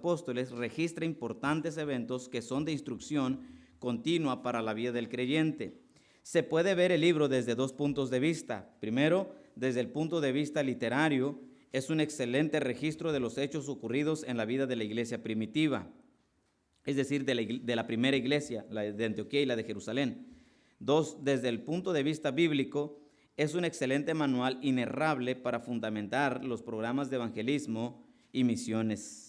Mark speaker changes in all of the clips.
Speaker 1: Apóstoles registra importantes eventos que son de instrucción continua para la vida del creyente. Se puede ver el libro desde dos puntos de vista. Primero, desde el punto de vista literario, es un excelente registro de los hechos ocurridos en la vida de la iglesia primitiva, es decir, de la primera iglesia, la de Antioquía y la de Jerusalén. Dos, desde el punto de vista bíblico, es un excelente manual inerrable para fundamentar los programas de evangelismo y misiones.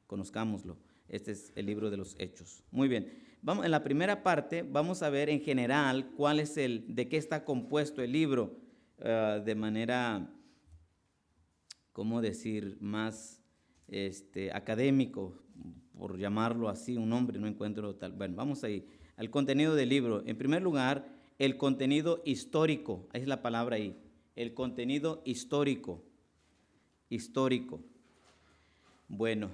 Speaker 1: Conozcámoslo. Este es el libro de los Hechos. Muy bien. En la primera parte vamos a ver en general de qué está compuesto el libro, de manera, ¿cómo decir?, más académico, por llamarlo así, un nombre, no encuentro tal. Bueno, vamos ahí al contenido del libro. En primer lugar, el contenido histórico, es la palabra ahí, el contenido histórico. Bueno,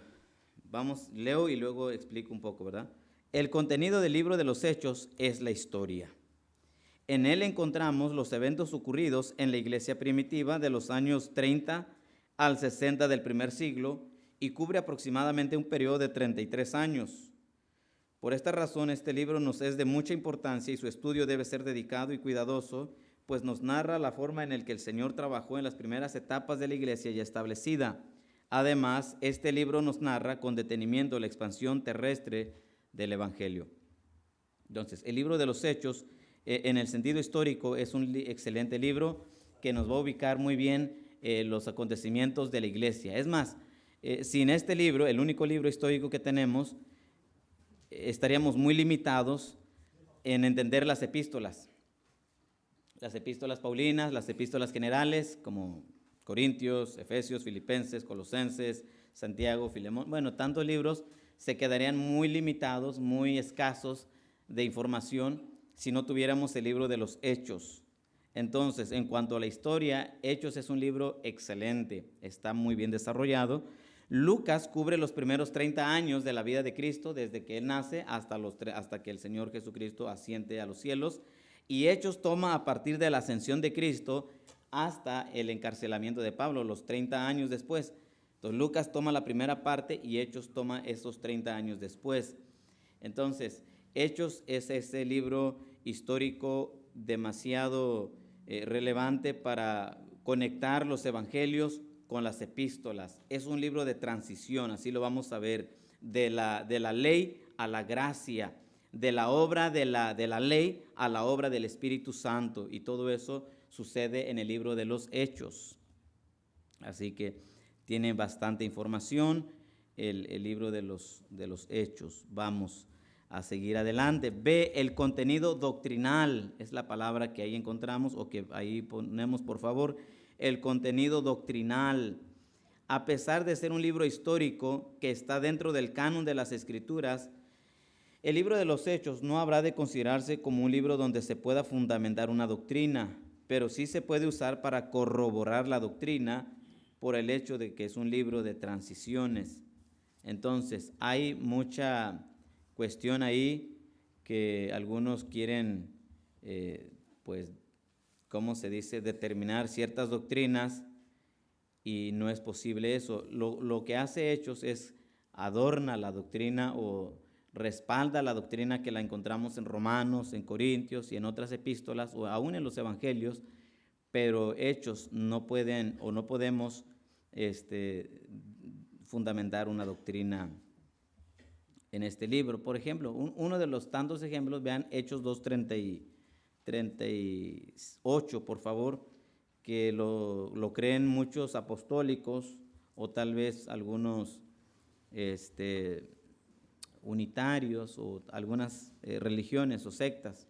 Speaker 1: leo y luego explico un poco, ¿verdad? El contenido del libro de los Hechos es la historia. En él encontramos los eventos ocurridos en la iglesia primitiva de los años 30 al 60 del primer siglo y cubre aproximadamente un periodo de 33 años. Por esta razón, este libro nos es de mucha importancia y su estudio debe ser dedicado y cuidadoso, pues nos narra la forma en la que el Señor trabajó en las primeras etapas de la iglesia ya establecida. Además, este libro nos narra con detenimiento la expansión terrestre del Evangelio. Entonces, el libro de los Hechos, en el sentido histórico, es un excelente libro que nos va a ubicar muy bien los acontecimientos de la iglesia. Es más, sin este libro, el único libro histórico que tenemos, estaríamos muy limitados en entender las epístolas paulinas, las epístolas generales, como Corintios, Efesios, Filipenses, Colosenses, Santiago, Filemón. Bueno, tantos libros se quedarían muy limitados, muy escasos de información si no tuviéramos el libro de los Hechos. Entonces, en cuanto a la historia, Hechos es un libro excelente, está muy bien desarrollado. Lucas cubre los primeros 30 años de la vida de Cristo, desde que Él nace hasta que el Señor Jesucristo asciende a los cielos. Y Hechos toma a partir de la ascensión de Cristo hasta el encarcelamiento de Pablo, los 30 años después. Entonces Lucas toma la primera parte y Hechos toma esos 30 años después. Entonces, Hechos es ese libro histórico demasiado relevante para conectar los evangelios con las epístolas. Es un libro de transición, así lo vamos a ver, de la ley a la gracia, de la obra de la ley a la obra del Espíritu Santo, y todo eso sucede en el libro de los Hechos. Así que tiene bastante información el libro de los Hechos. Vamos a seguir adelante. Ve el contenido doctrinal, es la palabra que ahí encontramos, o que ahí ponemos, por favor, el contenido doctrinal. A pesar de ser un libro histórico que está dentro del canon de las Escrituras, el libro de los Hechos no habrá de considerarse como un libro donde se pueda fundamentar una doctrina, pero sí se puede usar para corroborar la doctrina por el hecho de que es un libro de transiciones. Entonces, hay mucha cuestión ahí que algunos quieren, ¿cómo se dice?, determinar ciertas doctrinas, y no es posible eso. Lo que hace Hechos es adorna la doctrina o respalda la doctrina que la encontramos en Romanos, en Corintios y en otras epístolas, o aún en los evangelios, pero Hechos no pueden o no podemos fundamentar una doctrina en este libro. Por ejemplo, uno de los tantos ejemplos, vean Hechos 2:38, por favor, que lo creen muchos apostólicos o tal vez algunos unitarios o algunas religiones o sectas,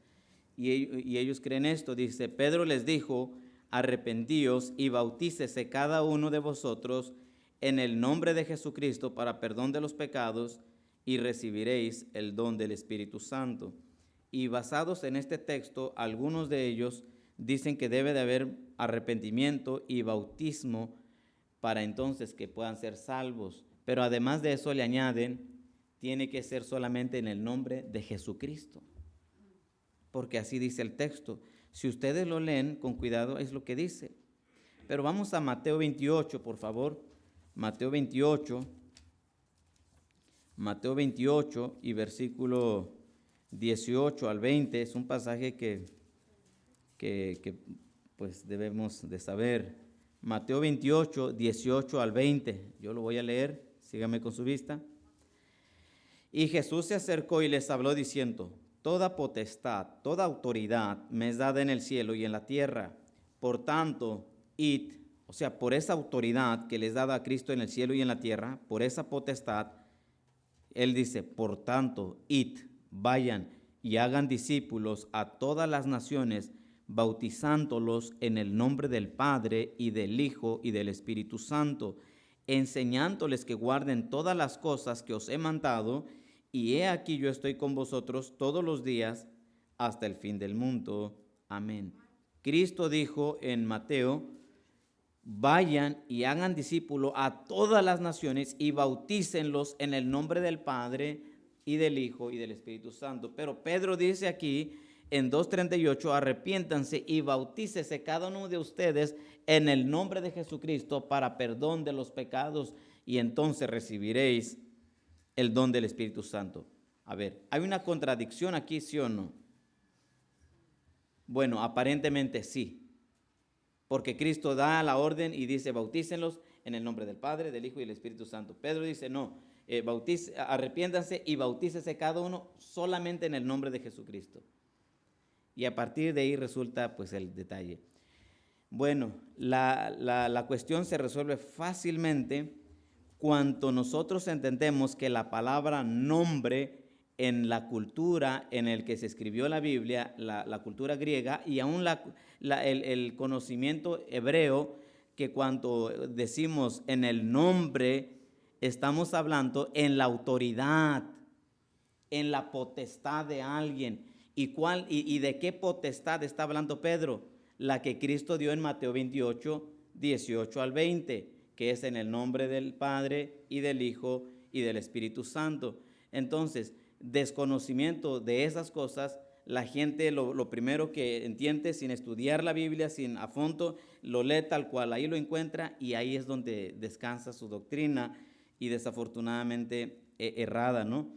Speaker 1: y ellos creen esto. Dice: Pedro les dijo: arrepentíos y bautícese cada uno de vosotros en el nombre de Jesucristo para perdón de los pecados, y recibiréis el don del Espíritu Santo. Y basados en este texto, algunos de ellos dicen que debe de haber arrepentimiento y bautismo para entonces que puedan ser salvos. Pero además de eso le añaden: tiene que ser solamente en el nombre de Jesucristo, porque así dice el texto. Si ustedes lo leen con cuidado, es lo que dice. Pero vamos a Mateo 28, por favor. Mateo 28. Mateo 28 y versículo 18 al 20, es un pasaje que pues debemos de saber. Mateo 28, 18 al 20, yo lo voy a leer, sígame con su vista. Y Jesús se acercó y les habló diciendo: Toda potestad, toda autoridad me es dada en el cielo y en la tierra. Por tanto, id, o sea, por esa autoridad que les dada a Cristo en el cielo y en la tierra, por esa potestad, Él dice, por tanto, id, vayan y hagan discípulos a todas las naciones, bautizándolos en el nombre del Padre y del Hijo y del Espíritu Santo, enseñándoles que guarden todas las cosas que os he mandado, y he aquí yo estoy con vosotros todos los días hasta el fin del mundo. Amén. Cristo dijo en Mateo: vayan y hagan discípulos a todas las naciones y bautícenlos en el nombre del Padre y del Hijo y del Espíritu Santo. Pero Pedro dice aquí en 2:38, arrepiéntanse y bautícese cada uno de ustedes en el nombre de Jesucristo para perdón de los pecados, y entonces recibiréis el don del Espíritu Santo. A ver, ¿hay una contradicción aquí, sí o no? Bueno, aparentemente sí. Porque Cristo da la orden y dice, bautícenlos en el nombre del Padre, del Hijo y del Espíritu Santo. Pedro dice, no, arrepiéntanse y bautícese cada uno solamente en el nombre de Jesucristo. Y a partir de ahí resulta pues el detalle. Bueno, la cuestión se resuelve fácilmente cuando nosotros entendemos que la palabra nombre en la cultura en el que se escribió la Biblia, la cultura griega, y aún el conocimiento hebreo, que cuando decimos en el nombre, estamos hablando en la autoridad, en la potestad de alguien. ¿Y de qué potestad está hablando Pedro? La que Cristo dio en Mateo 28, 18 al 20, que es en el nombre del Padre y del Hijo y del Espíritu Santo. Entonces, desconocimiento de esas cosas, la gente lo primero que entiende sin estudiar la Biblia, sin a fondo, lo lee tal cual, ahí lo encuentra y ahí es donde descansa su doctrina, y desafortunadamente errada, ¿no?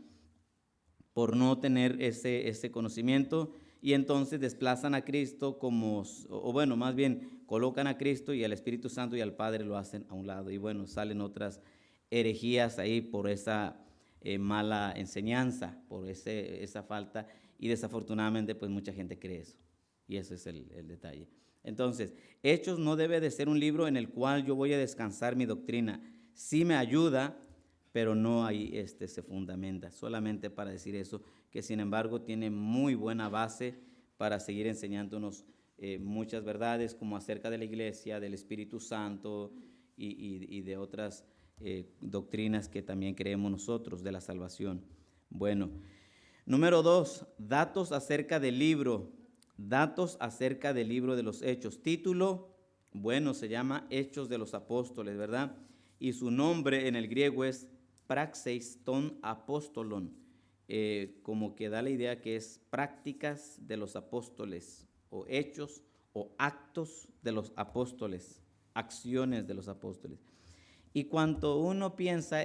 Speaker 1: Por no tener ese conocimiento, y entonces desplazan a Cristo o bueno, más bien colocan a Cristo y al Espíritu Santo y al Padre lo hacen a un lado, y bueno, salen otras herejías ahí por esa mala enseñanza, por esa falta, y desafortunadamente pues mucha gente cree eso, y eso es el detalle. Entonces, Hechos no debe de ser un libro en el cual yo voy a descansar mi doctrina. Sí me ayuda, pero no ahí se fundamenta, solamente para decir eso, que sin embargo tiene muy buena base para seguir enseñándonos muchas verdades, como acerca de la iglesia, del Espíritu Santo y de otras doctrinas que también creemos nosotros de la salvación. Bueno, número 2, datos acerca del libro de los Hechos. Título, bueno, se llama Hechos de los Apóstoles, ¿verdad? Y su nombre en el griego es Praxeis ton Apostolon, como que da la idea que es prácticas de los apóstoles, o hechos o actos de los apóstoles, acciones de los apóstoles. Y cuando uno piensa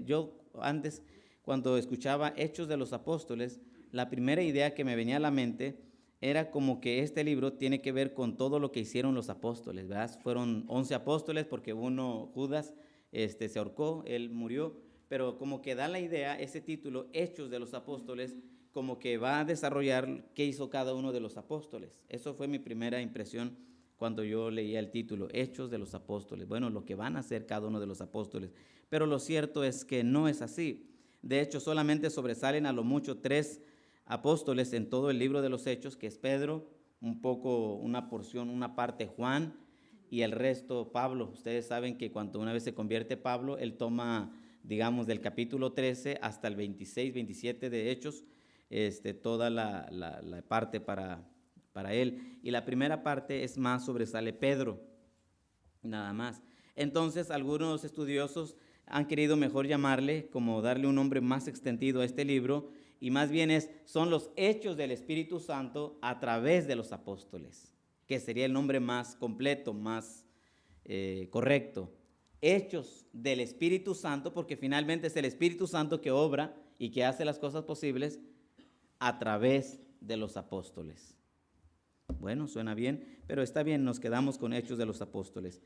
Speaker 1: yo antes, cuando escuchaba Hechos de los Apóstoles, la primera idea que me venía a la mente era como que este libro tiene que ver con todo lo que hicieron los apóstoles, ¿verdad? Fueron 11 apóstoles porque uno, Judas, se ahorcó, él murió, pero como que da la idea, ese título, Hechos de los Apóstoles, como que va a desarrollar qué hizo cada uno de los apóstoles. Eso fue mi primera impresión cuando yo leía el título, Hechos de los Apóstoles. Bueno, lo que van a hacer cada uno de los apóstoles. Pero lo cierto es que no es así. De hecho, solamente sobresalen a lo mucho 3 apóstoles en todo el libro de los Hechos, que es Pedro, un poco, una porción, una parte Juan, y el resto Pablo. Ustedes saben que cuando una vez se convierte Pablo, él toma, digamos, del capítulo 13 hasta el 26, 27 de Hechos, toda la parte para él. Y la primera parte es más, sobresale Pedro, nada más. Entonces, algunos estudiosos han querido mejor llamarle, como darle un nombre más extendido a este libro, y más bien son los hechos del Espíritu Santo a través de los apóstoles, que sería el nombre más completo, más correcto. hechos del Espíritu Santo, porque finalmente es el Espíritu Santo que obra y que hace las cosas posibles a través de los apóstoles. Bueno, suena bien, pero está bien, nos quedamos con Hechos de los Apóstoles.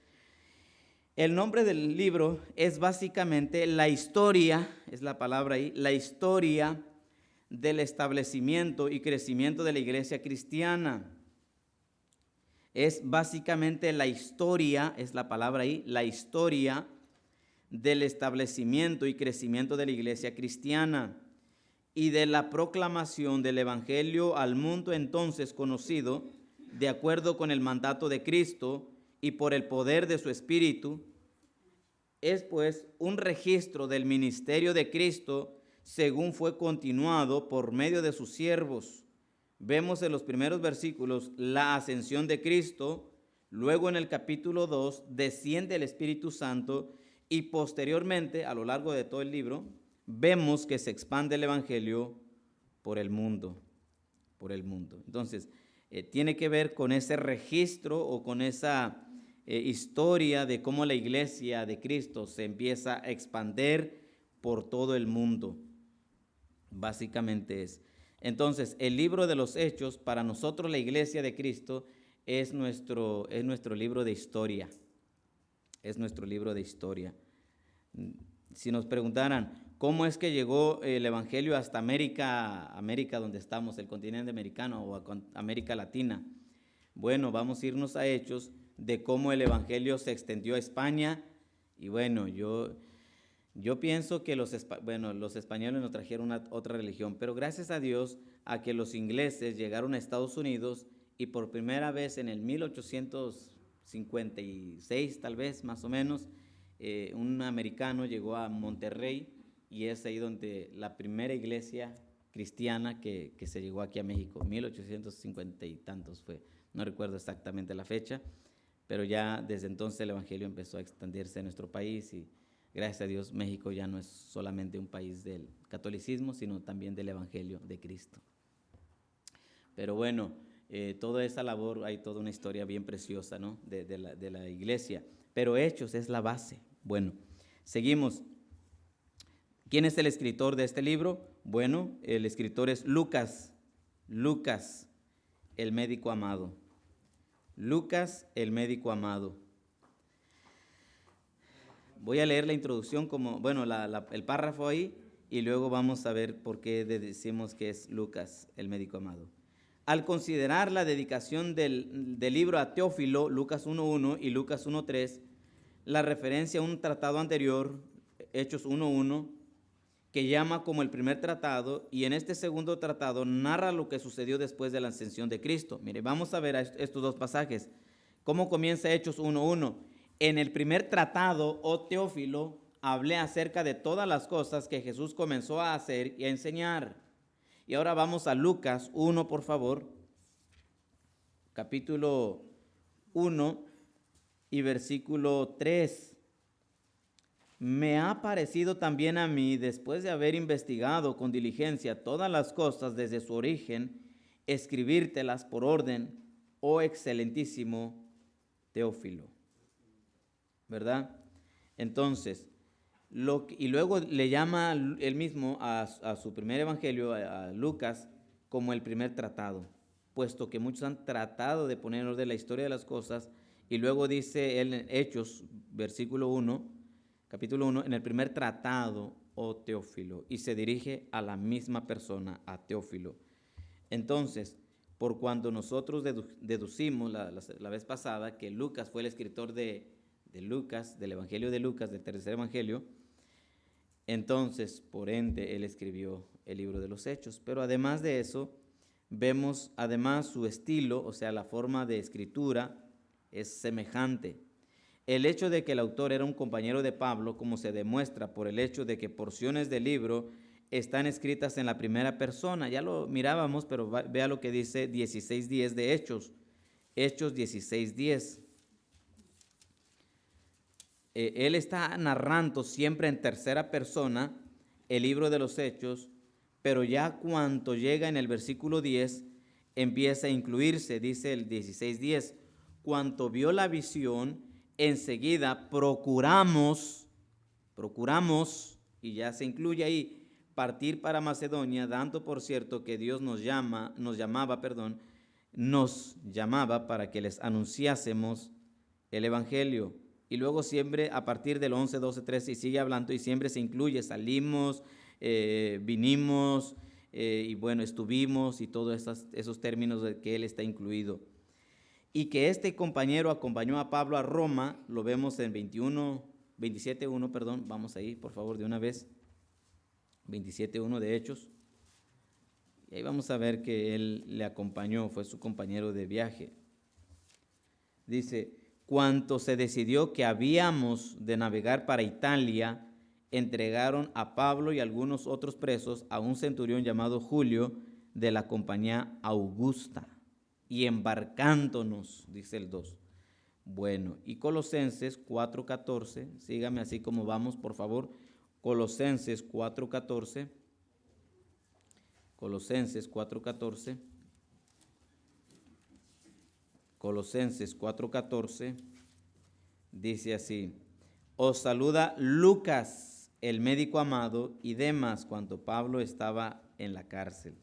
Speaker 1: El nombre del libro es básicamente la historia, es la palabra ahí, la historia del establecimiento y crecimiento de la iglesia cristiana. Es básicamente la historia, es la palabra ahí, la historia del establecimiento y crecimiento de la iglesia cristiana y de la proclamación del evangelio al mundo entonces conocido, de acuerdo con el mandato de Cristo y por el poder de su Espíritu. Es pues un registro del ministerio de Cristo según fue continuado por medio de sus siervos. Vemos en los primeros versículos la ascensión de Cristo, luego en el capítulo 2 desciende el Espíritu Santo y posteriormente, a lo largo de todo el libro, vemos que se expande el Evangelio por el mundo, Entonces, tiene que ver con ese registro o con esa historia de cómo la iglesia de Cristo se empieza a expandir por todo el mundo. Básicamente es. Entonces, el libro de los Hechos, para nosotros la iglesia de Cristo, es nuestro libro de historia. Es nuestro libro de historia. Si nos preguntaran, ¿cómo es que llegó el Evangelio hasta América donde estamos, el continente americano o a América Latina? Bueno, vamos a irnos a Hechos de cómo el Evangelio se extendió a España. Y bueno, yo pienso que los españoles nos trajeron otra religión, pero gracias a Dios a que los ingleses llegaron a Estados Unidos y por primera vez en el 1856, tal vez, más o menos, un americano llegó a Monterrey y es ahí donde la primera iglesia cristiana que se llegó aquí a México, 1850 y tantos fue, no recuerdo exactamente la fecha, pero ya desde entonces el evangelio empezó a extenderse en nuestro país y gracias a Dios México ya no es solamente un país del catolicismo, sino también del evangelio de Cristo. Pero bueno, toda esa labor, hay toda una historia bien preciosa, ¿no? de la iglesia, pero Hechos es la base. Bueno, seguimos. ¿Quién es el escritor de este libro? Bueno, el escritor es Lucas, el médico amado. Lucas, el médico amado. Voy a leer la introducción el párrafo ahí y luego vamos a ver por qué decimos que es Lucas, el médico amado. Al considerar la dedicación del libro a Teófilo, Lucas 1.1 y Lucas 1.3, la referencia a un tratado anterior, Hechos 1.1, que llama como el primer tratado, y en este segundo tratado narra lo que sucedió después de la ascensión de Cristo. Mire, vamos a ver estos dos pasajes. ¿Cómo comienza Hechos 1.1? En el primer tratado, oh Teófilo, hablé acerca de todas las cosas que Jesús comenzó a hacer y a enseñar. Y ahora vamos a Lucas 1, por favor, capítulo 1 y versículo 3. Me ha parecido también a mí, después de haber investigado con diligencia todas las cosas desde su origen, escribírtelas por orden, oh excelentísimo Teófilo. ¿Verdad? Entonces, y luego le llama él mismo a su primer evangelio, a Lucas, como el primer tratado, puesto que muchos han tratado de poner en orden la historia de las cosas, y luego dice él en Hechos, capítulo 1, en el primer tratado, oh Teófilo, y se dirige a la misma persona, a Teófilo. Entonces, por cuanto nosotros deducimos la vez pasada que Lucas fue el escritor de Lucas, del Evangelio de Lucas, del tercer Evangelio, entonces, por ende, él escribió el libro de los Hechos. Pero además de eso, vemos además su estilo, o sea, la forma de escritura es semejante. El hecho de que el autor era un compañero de Pablo, como se demuestra por el hecho de que porciones del libro están escritas en la primera persona. Ya lo mirábamos, pero vea lo que dice 16:10 de Hechos. Hechos 16:10. Él está narrando siempre en tercera persona el libro de los Hechos, pero ya cuando llega en el versículo 10, empieza a incluirse, dice el 16:10, cuanto vio la visión, enseguida procuramos, y ya se incluye ahí, partir para Macedonia, dando por cierto que Dios nos llamaba para que les anunciásemos el Evangelio. Y luego siempre a partir del 11, 12, 13, y sigue hablando, y siempre se incluye, salimos, vinimos, y bueno, estuvimos, y todos esos términos de que él está incluido. Y que este compañero acompañó a Pablo a Roma, lo vemos en 27.1, perdón, vamos ahí, por favor, de una vez. 27.1 de Hechos. Y ahí vamos a ver que él le acompañó, fue su compañero de viaje. Dice, cuanto se decidió que habíamos de navegar para Italia, entregaron a Pablo y algunos otros presos a un centurión llamado Julio de la compañía Augusta. Y embarcándonos, dice el 2. Bueno, y Colosenses 4:14, sígame así como vamos, por favor. Colosenses 4:14. Colosenses 4:14. Colosenses 4:14 dice así: os saluda Lucas, el médico amado, y Demas, cuando Pablo estaba en la cárcel.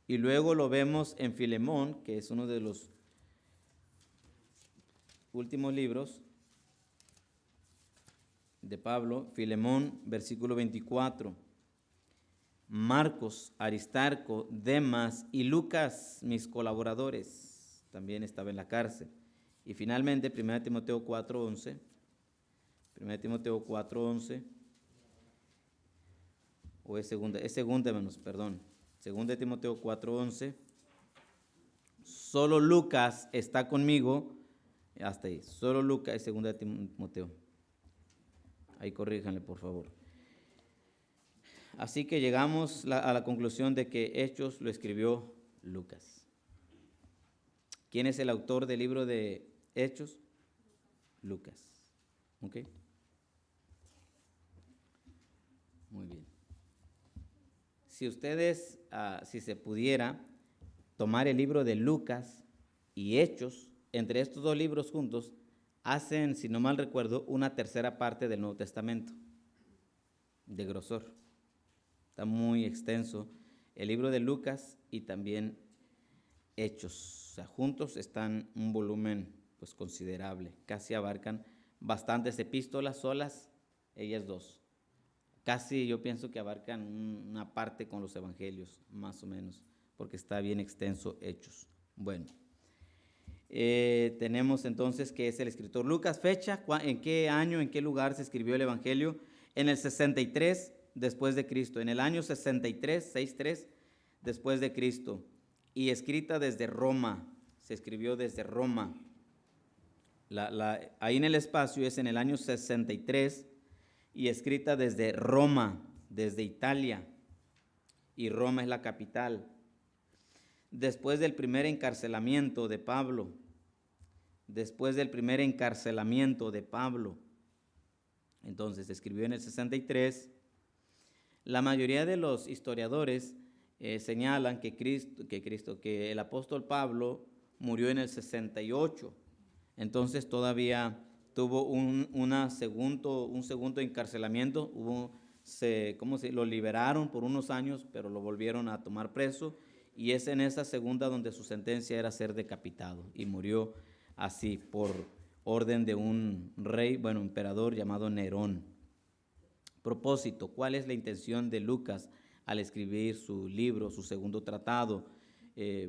Speaker 1: Y luego lo vemos en Filemón, que es uno de los últimos libros de Pablo. Filemón, versículo 24. Marcos, Aristarco, Demas y Lucas, mis colaboradores, también estaba en la cárcel. Y finalmente, 1 Timoteo 4:11. 1 Timoteo 4:11. O es segunda, hermanos, perdón. 2 Timoteo 4:11. Solo Lucas está conmigo. Hasta ahí. Solo Lucas es 2 Timoteo. Ahí corríjanle, por favor. Así que llegamos a la conclusión de que Hechos lo escribió Lucas. ¿Quién es el autor del libro de Hechos? Lucas. ¿Ok? Muy bien. Si ustedes, si se pudiera tomar el libro de Lucas y Hechos, entre estos dos libros juntos, hacen, si no mal recuerdo, una tercera parte del Nuevo Testamento, de grosor. Está muy extenso el libro de Lucas y también Hechos. O sea, juntos están un volumen pues considerable. Casi abarcan bastantes epístolas solas, ellas dos. Casi yo pienso que abarcan una parte con los evangelios, más o menos, porque está bien extenso Hechos. Bueno, tenemos entonces que es el escritor Lucas. Fecha, en qué año, en qué lugar se escribió el evangelio. En el 63 después de Cristo, en el año 63 después de Cristo, y escrita desde Roma, se escribió desde Roma. Ahí en el espacio es en el año 63 y escrita desde Roma, desde Italia, y Roma es la capital. Después del primer encarcelamiento de Pablo, entonces se escribió en el 63. La mayoría de los historiadores señalan que el apóstol Pablo murió en el 68. Entonces todavía tuvo un segundo encarcelamiento. Lo liberaron por unos años, pero lo volvieron a tomar preso. Y es en esa segunda donde su sentencia era ser decapitado. Y murió así por orden de un emperador llamado Nerón. Propósito, ¿cuál es la intención de Lucas al escribir su libro, su segundo tratado?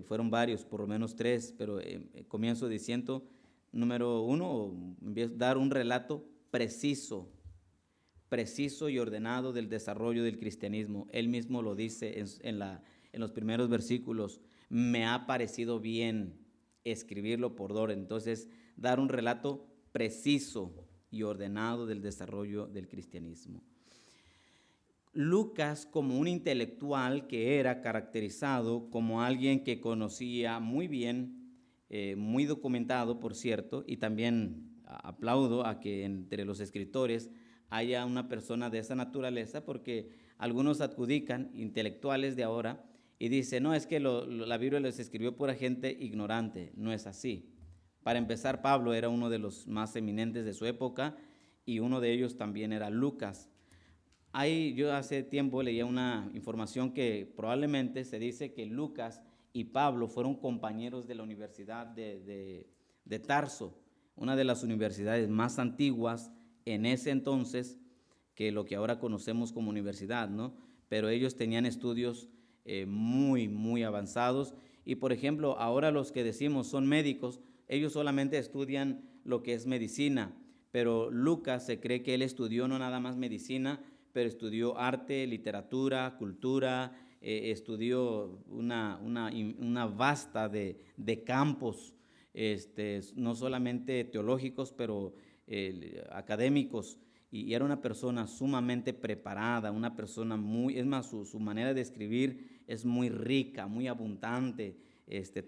Speaker 1: Fueron varios, por lo menos 3, pero comienzo diciendo, número 1, dar un relato preciso y ordenado del desarrollo del cristianismo. Él mismo lo dice en los primeros versículos: me ha parecido bien escribirlo por orden. Entonces, dar un relato preciso y ordenado del desarrollo del cristianismo. Lucas, como un intelectual que era caracterizado como alguien que conocía muy bien, muy documentado, por cierto, y también aplaudo a que entre los escritores haya una persona de esa naturaleza, porque algunos adjudican, intelectuales de ahora, y dicen, no, es que la Biblia les escribió pura gente ignorante. No es así. Para empezar, Pablo era uno de los más eminentes de su época y uno de ellos también era Lucas. Yo hace tiempo leía una información que probablemente se dice que Lucas y Pablo fueron compañeros de la Universidad de Tarso, una de las universidades más antiguas en ese entonces que lo que ahora conocemos como universidad, ¿no? Pero ellos tenían estudios muy, muy avanzados y, por ejemplo, ahora los que decimos son médicos, ellos solamente estudian lo que es medicina, pero Lucas se cree que él estudió no nada más medicina, pero estudió arte, literatura, cultura, estudió una vasta de campos, no solamente teológicos, pero académicos, y era una persona sumamente preparada, una persona es más, su manera de escribir es muy rica, muy abundante,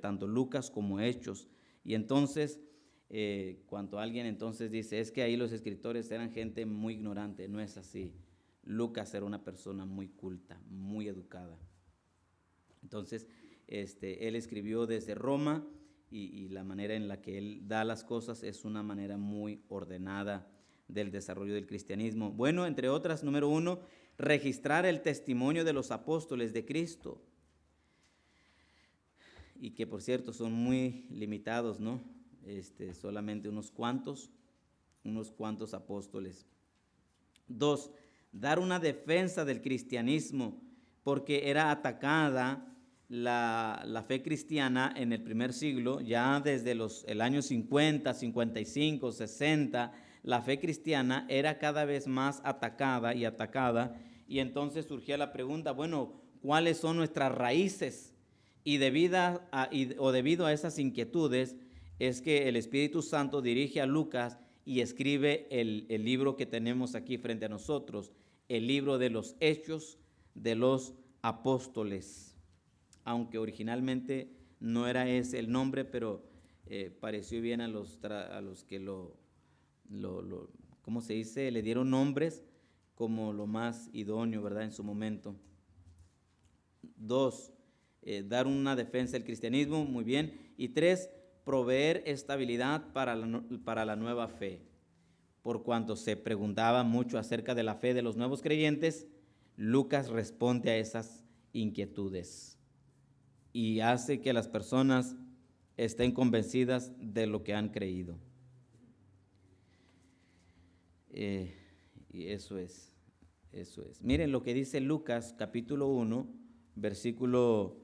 Speaker 1: tanto Lucas como Hechos. Y entonces, cuando alguien entonces dice, es que ahí los escritores eran gente muy ignorante, no es así. Lucas era una persona muy culta, muy educada. Entonces, él escribió desde Roma y la manera en la que él da las cosas es una manera muy ordenada del desarrollo del cristianismo. Bueno, entre otras, número 1, registrar el testimonio de los apóstoles de Cristo. Y que, por cierto, son muy limitados, ¿no? Solamente unos cuantos apóstoles. 2, dar una defensa del cristianismo, porque era atacada la fe cristiana en el primer siglo, ya desde el año 50, 55, 60, la fe cristiana era cada vez más atacada, y entonces surgía la pregunta, bueno, ¿cuáles son nuestras raíces? Y debido a esas inquietudes es que el Espíritu Santo dirige a Lucas y escribe el libro que tenemos aquí frente a nosotros, el libro de los Hechos de los Apóstoles. Aunque originalmente no era ese el nombre, pero pareció bien a los que ¿cómo se dice? Le dieron nombres como lo más idóneo, ¿verdad? En su momento. 2, dar una defensa del cristianismo, muy bien. Y 3, proveer estabilidad para la nueva fe. Por cuanto se preguntaba mucho acerca de la fe de los nuevos creyentes, Lucas responde a esas inquietudes y hace que las personas estén convencidas de lo que han creído. Y eso es. Miren lo que dice Lucas capítulo 1, versículo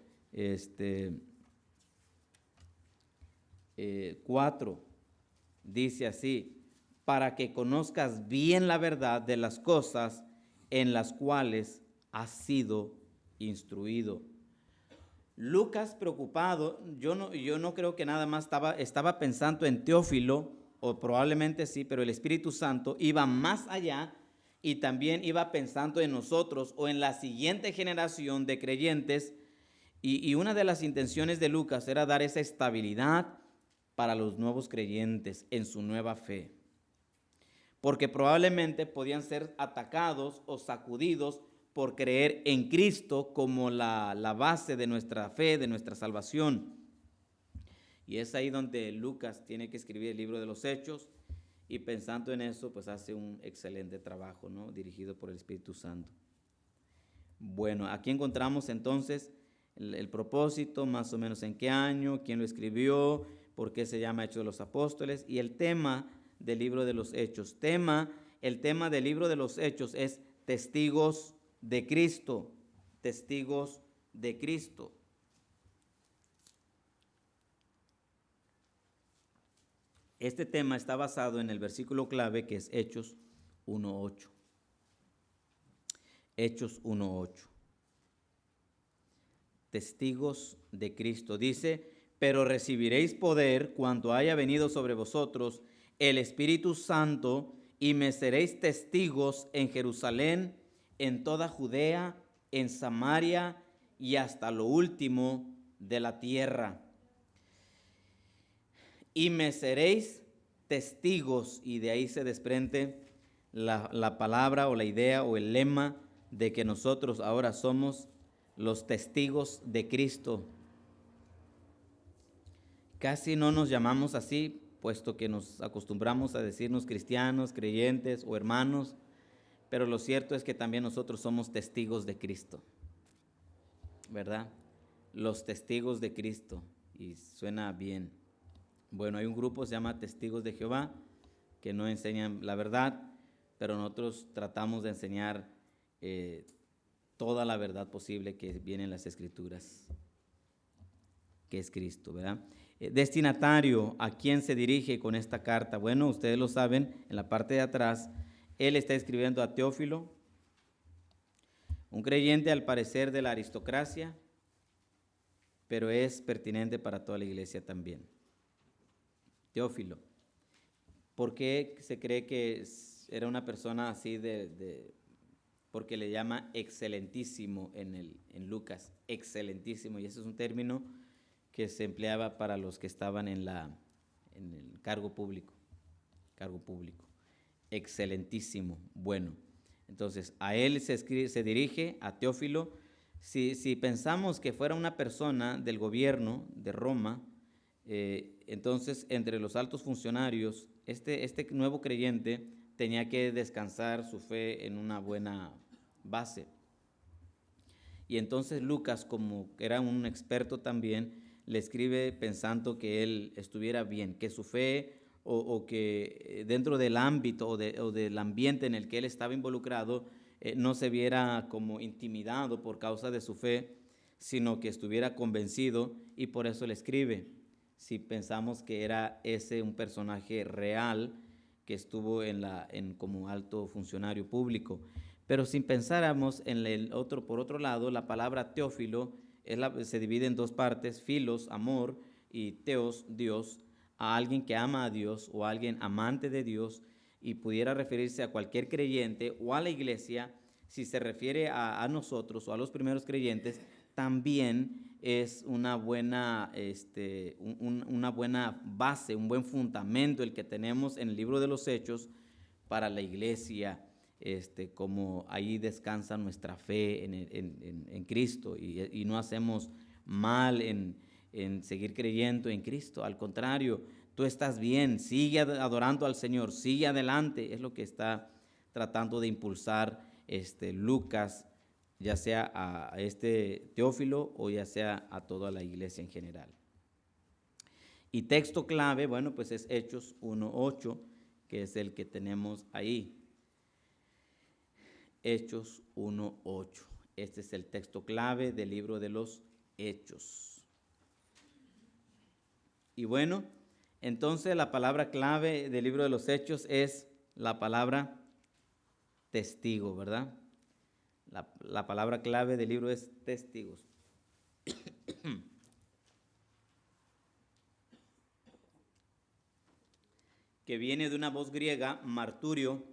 Speaker 1: 4. Dice así, para que conozcas bien la verdad de las cosas en las cuales has sido instruido. Lucas, preocupado, yo no creo que nada más estaba pensando en Teófilo, o probablemente sí, pero el Espíritu Santo iba más allá y también iba pensando en nosotros o en la siguiente generación de creyentes. Y una de las intenciones de Lucas era dar esa estabilidad para los nuevos creyentes en su nueva fe. Porque probablemente podían ser atacados o sacudidos por creer en Cristo como la base de nuestra fe, de nuestra salvación. Y es ahí donde Lucas tiene que escribir el libro de los Hechos, y pensando en eso, pues hace un excelente trabajo, ¿no? Dirigido por el Espíritu Santo. Bueno, aquí encontramos entonces el propósito, más o menos en qué año, quién lo escribió, por qué se llama Hechos de los Apóstoles, y el tema del libro de los Hechos. El tema del libro de los Hechos es testigos de Cristo, testigos de Cristo. Este tema está basado en el versículo clave que es Hechos 1:8. Hechos 1:8. Testigos de Cristo. Dice, pero recibiréis poder cuando haya venido sobre vosotros el Espíritu Santo y me seréis testigos en Jerusalén, en toda Judea, en Samaria y hasta lo último de la tierra. Y me seréis testigos, y de ahí se desprende la palabra o la idea o el lema de que nosotros ahora somos los testigos de Cristo. Casi no nos llamamos así, puesto que nos acostumbramos a decirnos cristianos, creyentes o hermanos, pero lo cierto es que también nosotros somos testigos de Cristo, ¿verdad? Los testigos de Cristo, y suena bien. Bueno, hay un grupo que se llama Testigos de Jehová, que no enseñan la verdad, pero nosotros tratamos de enseñar toda la verdad posible que viene en las Escrituras, que es Cristo, ¿verdad? Destinatario, ¿a quién se dirige con esta carta? Bueno, ustedes lo saben, en la parte de atrás, él está escribiendo a Teófilo, un creyente al parecer de la aristocracia, pero es pertinente para toda la iglesia también. Teófilo, ¿por qué se cree que era una persona así porque le llama excelentísimo en Lucas, excelentísimo, y ese es un término que se empleaba para los que estaban en el cargo público, excelentísimo, bueno. Entonces, a él se dirige, a Teófilo. Si pensamos que fuera una persona del gobierno de Roma, entonces entre los altos funcionarios, este nuevo creyente tenía que descansar su fe en una buena base. Y entonces Lucas, como era un experto también, le escribe pensando que él estuviera bien, que su fe o que dentro del ámbito o del ambiente en el que él estaba involucrado no se viera como intimidado por causa de su fe, sino que estuviera convencido, y por eso le escribe. Si pensamos que era ese un personaje real que estuvo como alto funcionario público. Pero si pensáramos por otro lado, la palabra Teófilo se divide en dos partes: filos, amor, y teos, Dios, a alguien que ama a Dios o a alguien amante de Dios, y pudiera referirse a cualquier creyente o a la iglesia. Si se refiere a nosotros o a los primeros creyentes, también es una buena base, un buen fundamento el que tenemos en el libro de los Hechos para la iglesia, como ahí descansa nuestra fe en Cristo, y no hacemos mal en seguir creyendo en Cristo. Al contrario, tú estás bien, sigue adorando al Señor, sigue adelante. Es lo que está tratando de impulsar Lucas, ya sea a este Teófilo o ya sea a toda la iglesia en general. Y texto clave, bueno, pues es Hechos 1:8, que es el que tenemos ahí. Hechos 1:8. Este es el texto clave del libro de los Hechos. Y bueno, entonces la palabra clave del libro de los Hechos es la palabra testigo, ¿verdad? La palabra clave del libro es testigos. Que viene de una voz griega, marturio,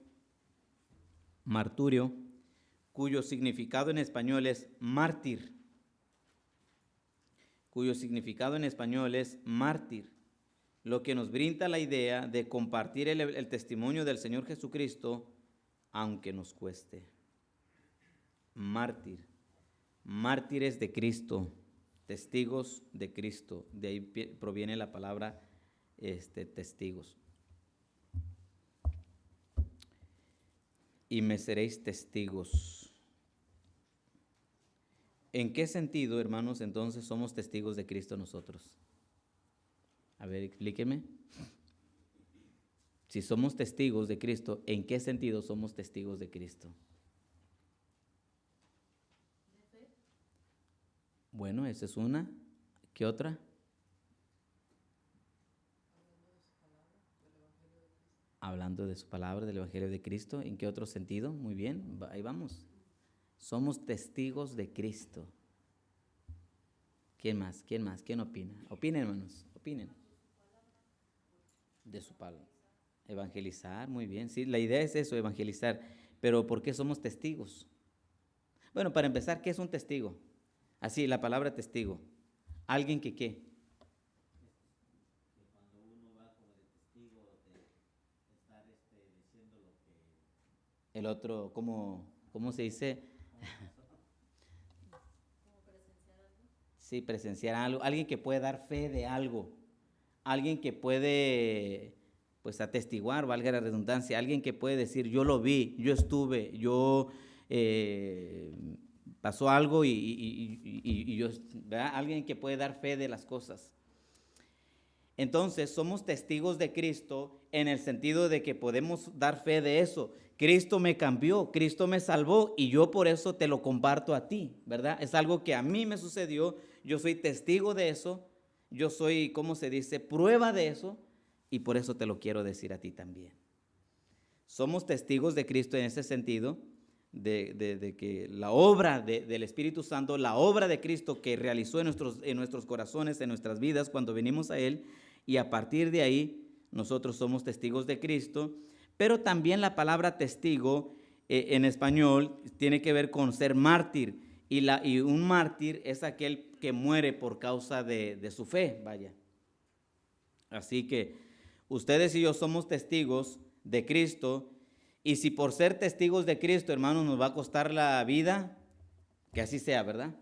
Speaker 1: cuyo significado en español es mártir. Lo que nos brinda la idea de compartir el testimonio del Señor Jesucristo, aunque nos cueste. Mártires de Cristo, testigos de Cristo, de ahí proviene la palabra testigos. Y me seréis testigos. ¿En qué sentido, hermanos, entonces somos testigos de Cristo nosotros? A ver, explíqueme. Si somos testigos de Cristo, ¿en qué sentido somos testigos de Cristo? Bueno, esa es una. ¿Qué otra? Hablando de su palabra, del Evangelio de Cristo. ¿En qué otro sentido? Muy bien, ahí vamos. Somos testigos de Cristo. ¿Quién más? ¿Quién opina? Opinen, hermanos, opinen. De su palabra. Evangelizar, muy bien. Sí, la idea es eso, evangelizar. Pero ¿por qué somos testigos? Bueno, para empezar, ¿qué es un testigo? Así, la palabra testigo. ¿Alguien que qué? Que cuando uno va como de testigo de estar diciendo lo que el otro, ¿cómo se dice? Sí, presenciar algo. Alguien que puede dar fe de algo. alguien que puede, pues, atestiguar, valga la redundancia, alguien que puede decir, yo lo vi, yo estuve, yo pasó algo y yo, ¿verdad? Alguien que puede dar fe de las cosas. Entonces, somos testigos de Cristo en el sentido de que podemos dar fe de eso. Cristo me cambió, Cristo me salvó y yo por eso te lo comparto a ti, ¿verdad? Es algo que a mí me sucedió, yo soy testigo de eso, yo soy, ¿cómo se dice?, prueba de eso y por eso te lo quiero decir a ti también. Somos testigos de Cristo en ese sentido, de que la obra del Espíritu Santo, la obra de Cristo que realizó en nuestros corazones, en nuestras vidas cuando venimos a Él, y a partir de ahí nosotros somos testigos de Cristo, pero también la palabra testigo en español tiene que ver con ser mártir, y un mártir es aquel que muere por causa de su fe, vaya. Así que ustedes y yo somos testigos de Cristo, y si por ser testigos de Cristo, hermanos, nos va a costar la vida, que así sea, ¿verdad?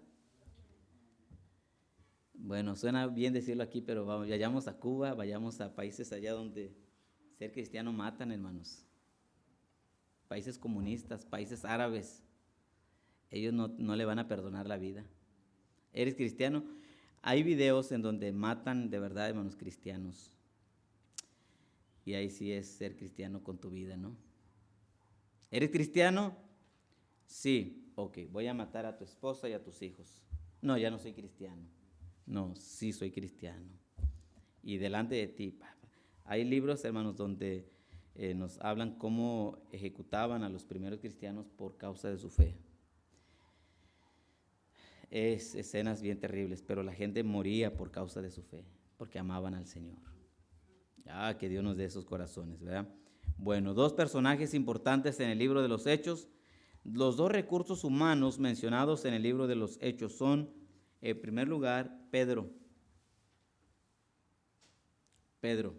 Speaker 1: Bueno, suena bien decirlo aquí, pero vayamos a Cuba, vayamos a países allá donde ser cristiano matan, hermanos. Países comunistas, países árabes, ellos no le van a perdonar la vida. ¿Eres cristiano? Hay videos en donde matan de verdad, hermanos, cristianos. Y ahí sí es ser cristiano con tu vida, ¿no? ¿Eres cristiano? Sí, ok, voy a matar a tu esposa y a tus hijos. No, ya no soy cristiano. No, sí soy cristiano. Y delante de ti, hay libros, hermanos, donde nos hablan cómo ejecutaban a los primeros cristianos por causa de su fe. Es escenas bien terribles, pero la gente moría por causa de su fe, porque amaban al Señor. Que Dios nos dé esos corazones, ¿verdad? Bueno, dos personajes importantes en el libro de los Hechos. Los dos recursos humanos mencionados en el libro de los Hechos son, en primer lugar, Pedro. Pedro.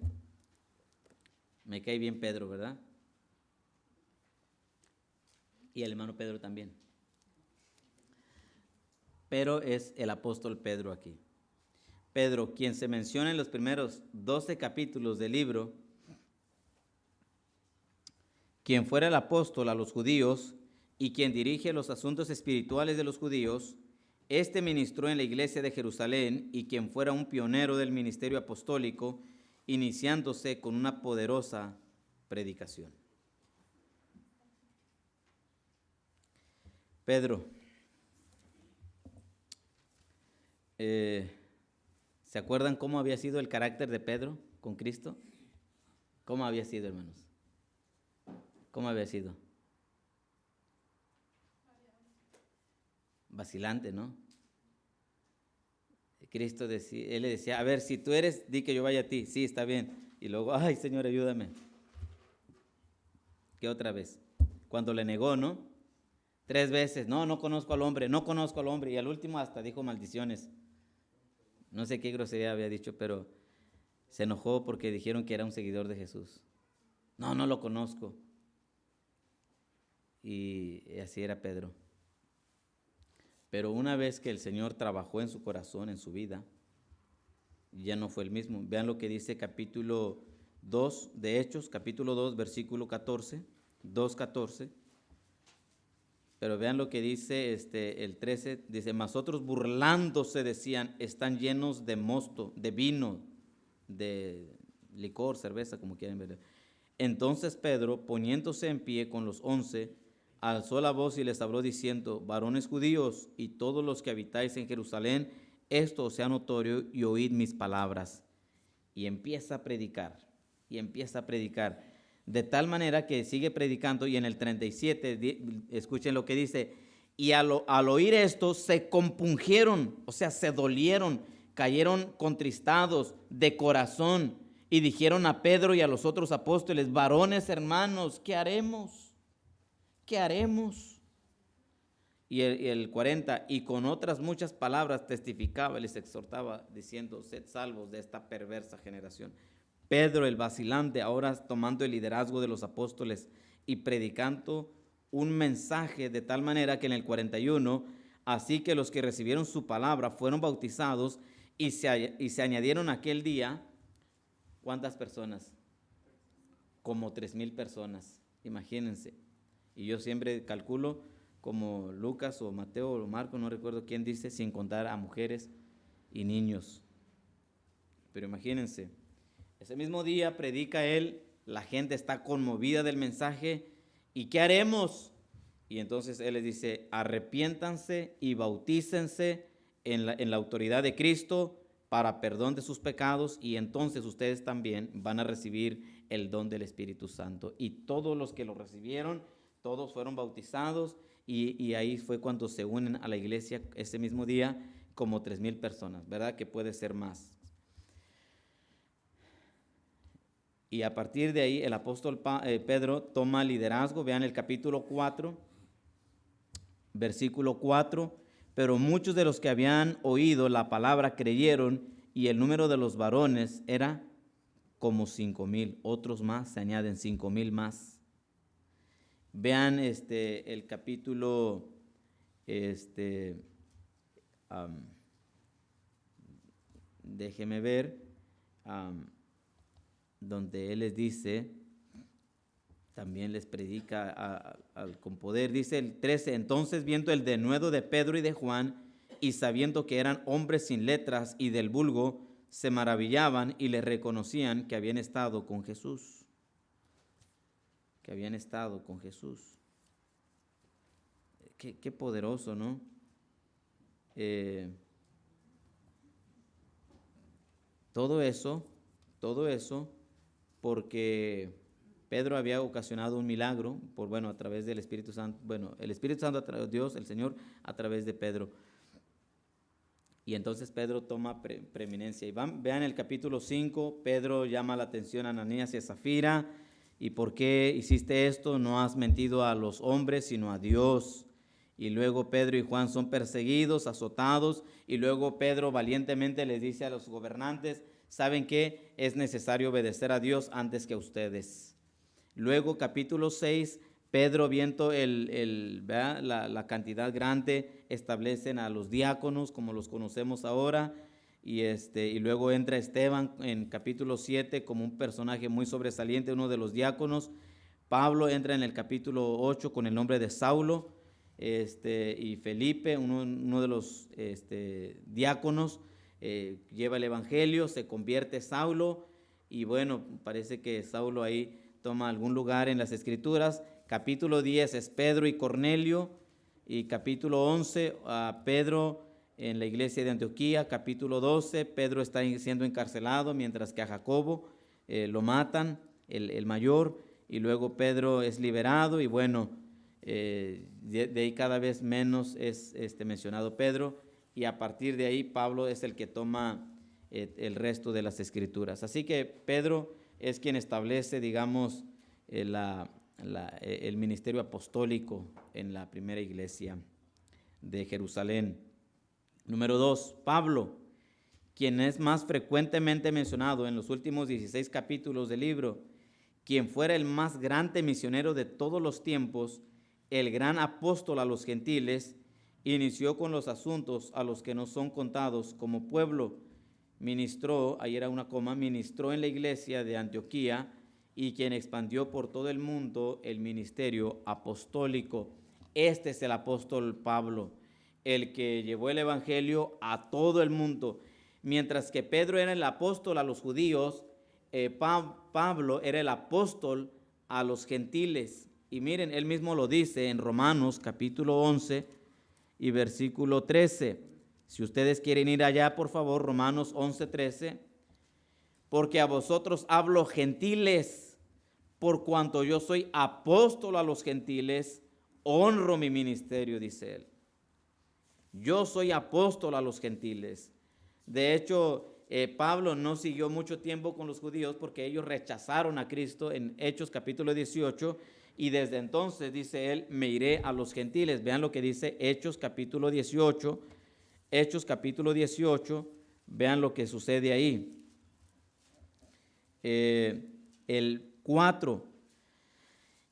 Speaker 1: Me cae bien Pedro, ¿verdad? Y el hermano Pedro también. Pero es el apóstol Pedro aquí. Pedro, quien se menciona en los primeros 12 capítulos del libro, quien fuera el apóstol a los judíos y quien dirige los asuntos espirituales de los judíos, este ministró en la iglesia de Jerusalén y quien fuera un pionero del ministerio apostólico, iniciándose con una poderosa predicación. Pedro, ¿se acuerdan cómo había sido el carácter de Pedro con Cristo? ¿Cómo había sido, hermanos? ¿Cómo había sido? Vacilante, ¿no? Cristo decía, él le decía, a ver, si tú eres, di que yo vaya a ti. Sí, está bien. Y luego, ay, Señor, ayúdame. ¿Qué otra vez? Cuando le negó, ¿no? 3 veces, no conozco al hombre, no conozco al hombre. Y al último hasta dijo maldiciones. No sé qué grosería había dicho, pero se enojó porque dijeron que era un seguidor de Jesús. No lo conozco. Y así era Pedro. Pero una vez que el Señor trabajó en su corazón, en su vida, ya no fue el mismo. Vean lo que dice capítulo 2 de Hechos, capítulo 2, versículo 14, 2:14. Pero vean lo que dice el 13, dice, mas otros burlándose decían, están llenos de mosto, de vino, de licor, cerveza, como quieren ver. Entonces Pedro, poniéndose en pie con los 11, alzó la voz y les habló diciendo, varones judíos y todos los que habitáis en Jerusalén, esto os sea notorio y oíd mis palabras. Y empieza a predicar, de tal manera que sigue predicando y en el 37, escuchen lo que dice, y al oír esto se compungieron, o sea, se dolieron, cayeron contristados de corazón y dijeron a Pedro y a los otros apóstoles, varones hermanos, ¿qué haremos? ¿Qué haremos? Y el 40, y con otras muchas palabras testificaba y les exhortaba, diciendo, sed salvos de esta perversa generación. Pedro, el vacilante, ahora tomando el liderazgo de los apóstoles y predicando un mensaje de tal manera que en el 41, así que los que recibieron su palabra fueron bautizados y se añadieron aquel día ¿Cuántas personas? Como 3,000 personas, imagínense. Y yo siempre calculo como Lucas o Mateo o Marco, no recuerdo quién dice, sin contar a mujeres y niños. Pero imagínense, ese mismo día predica él, la gente está conmovida del mensaje, ¿y qué haremos? Y entonces él les dice, arrepiéntanse y bautícense en la autoridad de Cristo para perdón de sus pecados, y entonces ustedes también van a recibir el don del Espíritu Santo. Y todos los que lo recibieron, todos fueron bautizados, y ahí fue cuando se unen a la iglesia ese mismo día como 3,000 personas, ¿verdad? Que puede ser más. Y a partir de ahí el apóstol Pedro toma liderazgo. Vean el capítulo 4, versículo 4. Pero muchos de los que habían oído la palabra creyeron, y el número de los varones era como 5,000. Otros más, se añaden 5,000 más. Vean el capítulo déjeme ver, donde él les dice, también les predica con poder. Dice el 13, entonces viendo el denuedo de Pedro y de Juan, y sabiendo que eran hombres sin letras y del vulgo, se maravillaban y les reconocían que habían estado con Jesús. Que habían estado con Jesús. Qué poderoso, ¿no? Todo eso, porque Pedro había ocasionado un milagro, a través del Espíritu Santo, el Espíritu Santo, Dios, el Señor, a través de Pedro. Y entonces Pedro toma preeminencia. Y vean el capítulo 5, Pedro llama la atención a Ananías y a Zafira. ¿Y por qué hiciste esto? No has mentido a los hombres, sino a Dios. Y luego Pedro y Juan son perseguidos, azotados, y luego Pedro valientemente les dice a los gobernantes, ¿saben qué? Es necesario obedecer a Dios antes que a ustedes. Luego capítulo 6, Pedro, viendo la cantidad grande, establecen a los diáconos como los conocemos ahora, y luego entra Esteban en capítulo 7 como un personaje muy sobresaliente, uno de los diáconos. Pablo entra en el capítulo 8 con el nombre de Saulo, y Felipe, uno de los diáconos, lleva el evangelio, se convierte Saulo, y parece que Saulo ahí toma algún lugar en las escrituras. Capítulo 10 es Pedro y Cornelio, y capítulo 11 Pedro en la iglesia de Antioquía. Capítulo 12 Pedro está siendo encarcelado, mientras que a Jacobo lo matan, el mayor, y luego Pedro es liberado, y de ahí cada vez menos es mencionado Pedro, y a partir de ahí Pablo es el que toma el resto de las escrituras. Así que Pedro es quien establece, digamos, el ministerio apostólico en la primera iglesia de Jerusalén. Número 2, Pablo, quien es más frecuentemente mencionado en los últimos 16 capítulos del libro, quien fuera el más grande misionero de todos los tiempos, el gran apóstol a los gentiles, inició con los asuntos a los que no son contados como pueblo. Ministró, ahí era una coma, ministró en la iglesia de Antioquía, y quien expandió por todo el mundo el ministerio apostólico. Este es el apóstol Pablo, el que llevó el evangelio a todo el mundo. Mientras que Pedro era el apóstol a los judíos, Pablo era el apóstol a los gentiles. Y miren, él mismo lo dice en Romanos capítulo 11 y versículo 13. Si ustedes quieren ir allá, por favor, Romanos 11, 13. Porque a vosotros hablo gentiles, por cuanto yo soy apóstol a los gentiles, honro mi ministerio, dice él. Yo soy apóstol a los gentiles. De hecho, Pablo no siguió mucho tiempo con los judíos porque ellos rechazaron a Cristo en Hechos capítulo 18, y desde entonces, dice él, me iré a los gentiles. Vean lo que dice Hechos capítulo 18. Hechos capítulo 18, vean lo que sucede ahí. El 4,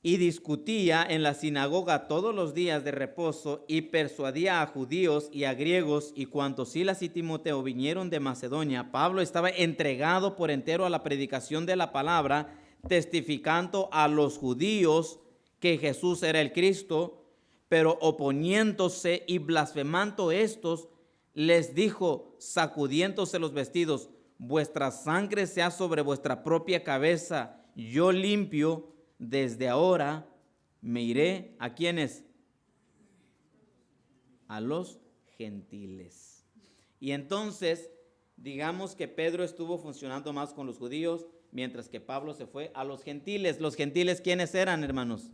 Speaker 1: y discutía en la sinagoga todos los días de reposo y persuadía a judíos y a griegos, y cuando Silas y Timoteo vinieron de Macedonia, Pablo estaba entregado por entero a la predicación de la palabra, testificando a los judíos que Jesús era el Cristo, pero oponiéndose y blasfemando estos, les dijo, sacudiéndose los vestidos, vuestra sangre sea sobre vuestra propia cabeza, yo limpio. Desde ahora me iré a quienes, a los gentiles. Y entonces, digamos que Pedro estuvo funcionando más con los judíos, mientras que Pablo se fue a los gentiles. ¿Los gentiles quiénes eran, hermanos?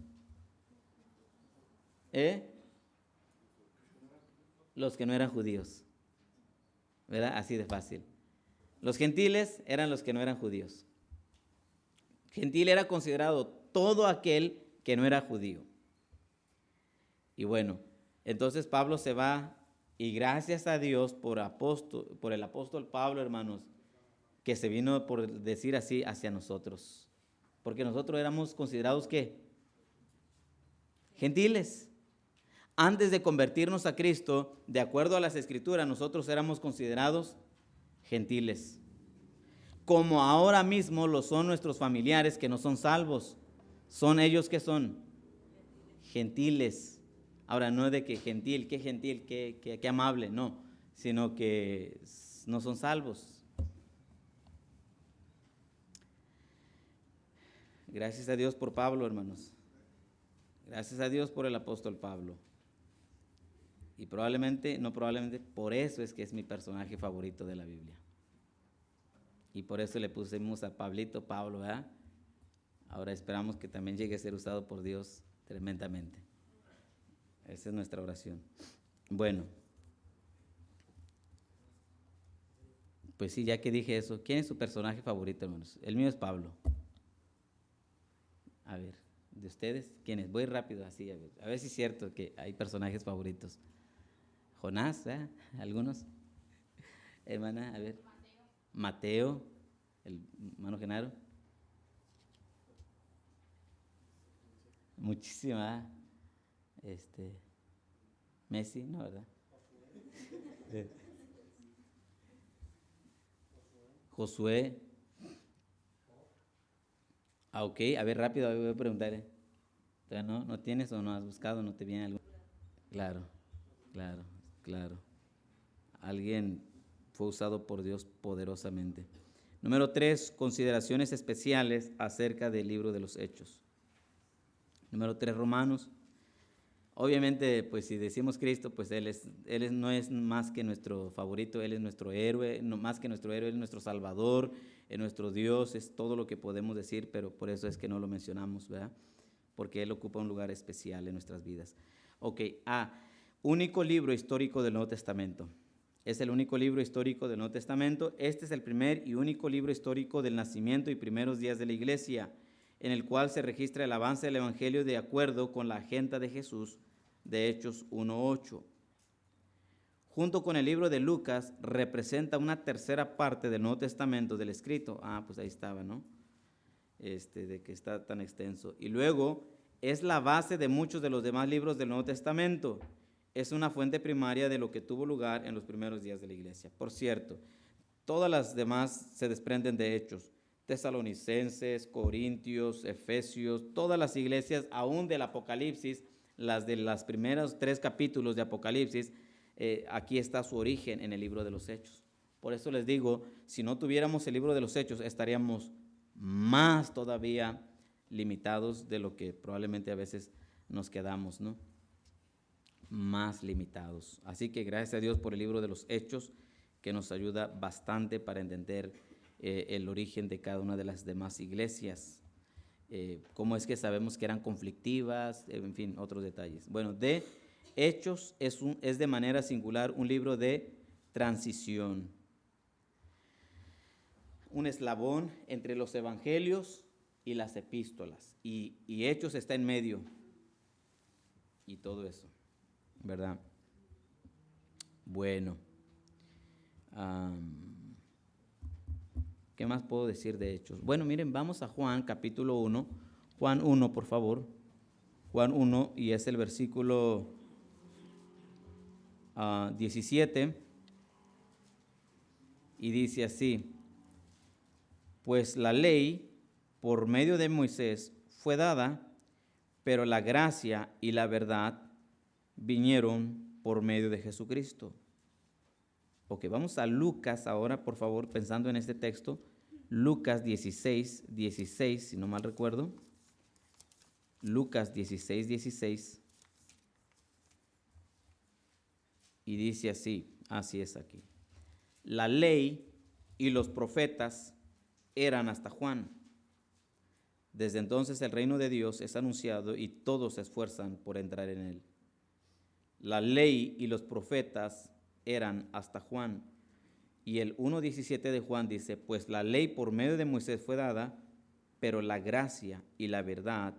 Speaker 1: Los que no eran judíos, ¿verdad? Así de fácil. Los gentiles eran los que no eran judíos. Gentil era considerado todo aquel que no era judío. Y bueno, entonces Pablo se va, y gracias a Dios por el apóstol Pablo, hermanos, que se vino, por decir así, hacia nosotros. Porque nosotros éramos considerados, ¿qué? Gentiles. Antes de convertirnos a Cristo, de acuerdo a las Escrituras, nosotros éramos considerados gentiles. Como ahora mismo lo son nuestros familiares que no son salvos. Son ellos que son gentiles. Ahora, no de que gentil, qué amable, no, sino que no son salvos. Gracias a Dios por Pablo, hermanos. Gracias a Dios por el apóstol Pablo. Y por eso es que es mi personaje favorito de la Biblia. Y por eso le pusimos a Pablito Pablo, ¿verdad? Ahora esperamos que también llegue a ser usado por Dios tremendamente. Esa es nuestra oración. Bueno, pues sí, ya que dije eso, ¿quién es su personaje favorito, hermanos? El mío es Pablo. A ver, ¿de ustedes? ¿Quién es? Voy rápido así, a ver si es cierto que hay personajes favoritos. Jonás, ¿eh? ¿Algunos? Hermana, a ver. Mateo, el hermano Genaro. Muchísima. Messi, ¿no, verdad? Josué. Ok, a ver, rápido, voy a preguntar. ¿No tienes o no has buscado? ¿No te viene algo? Claro. Alguien fue usado por Dios poderosamente. Número 3, consideraciones especiales acerca del libro de los Hechos. Número 3, Romanos. Obviamente, pues si decimos Cristo, pues Él no es más que nuestro favorito, Él es nuestro héroe, no más que nuestro héroe, Él es nuestro Salvador, es nuestro Dios, es todo lo que podemos decir, pero por eso es que no lo mencionamos, ¿verdad? Porque Él ocupa un lugar especial en nuestras vidas. Ok, único libro histórico del Nuevo Testamento. Es el único libro histórico del Nuevo Testamento. Este es el primer y único libro histórico del nacimiento y primeros días de la Iglesia, en el cual se registra el avance del Evangelio de acuerdo con la agenda de Jesús, de Hechos 1:8. Junto con el libro de Lucas, representa una tercera parte del Nuevo Testamento del escrito. Pues ahí estaba, ¿no? De que está tan extenso. Y luego es la base de muchos de los demás libros del Nuevo Testamento. Es una fuente primaria de lo que tuvo lugar en los primeros días de la Iglesia. Por cierto, todas las demás se desprenden de Hechos. Tesalonicenses, Corintios, Efesios, todas las iglesias, aún del Apocalipsis, las de los primeros 3 capítulos de Apocalipsis, aquí está su origen en el libro de los Hechos. Por eso les digo, si no tuviéramos el libro de los Hechos, estaríamos más todavía limitados de lo que probablemente a veces nos quedamos, ¿no? Más limitados. Así que gracias a Dios por el libro de los Hechos, que nos ayuda bastante para entender el origen de cada una de las demás iglesias. Cómo es que sabemos que eran conflictivas, en fin, otros detalles. Bueno, de Hechos es de manera singular un libro de transición. Un eslabón entre los evangelios y las epístolas. Y Hechos está en medio. Y todo eso, ¿verdad? Bueno. ¿Qué más puedo decir de Hechos? Bueno, miren, vamos a Juan capítulo 1. Juan 1, por favor. Juan 1, y es el versículo 17, y dice así: pues la ley por medio de Moisés fue dada, pero la gracia y la verdad vinieron por medio de Jesucristo. Ok, vamos a Lucas ahora, por favor, pensando en este texto. Lucas 16, si no mal recuerdo. Lucas 16. Y dice así es aquí. La ley y los profetas eran hasta Juan. Desde entonces el reino de Dios es anunciado y todos se esfuerzan por entrar en él. La ley y los profetas eran hasta Juan. Y el 1:17 de Juan dice: pues la ley por medio de Moisés fue dada, pero la gracia y la verdad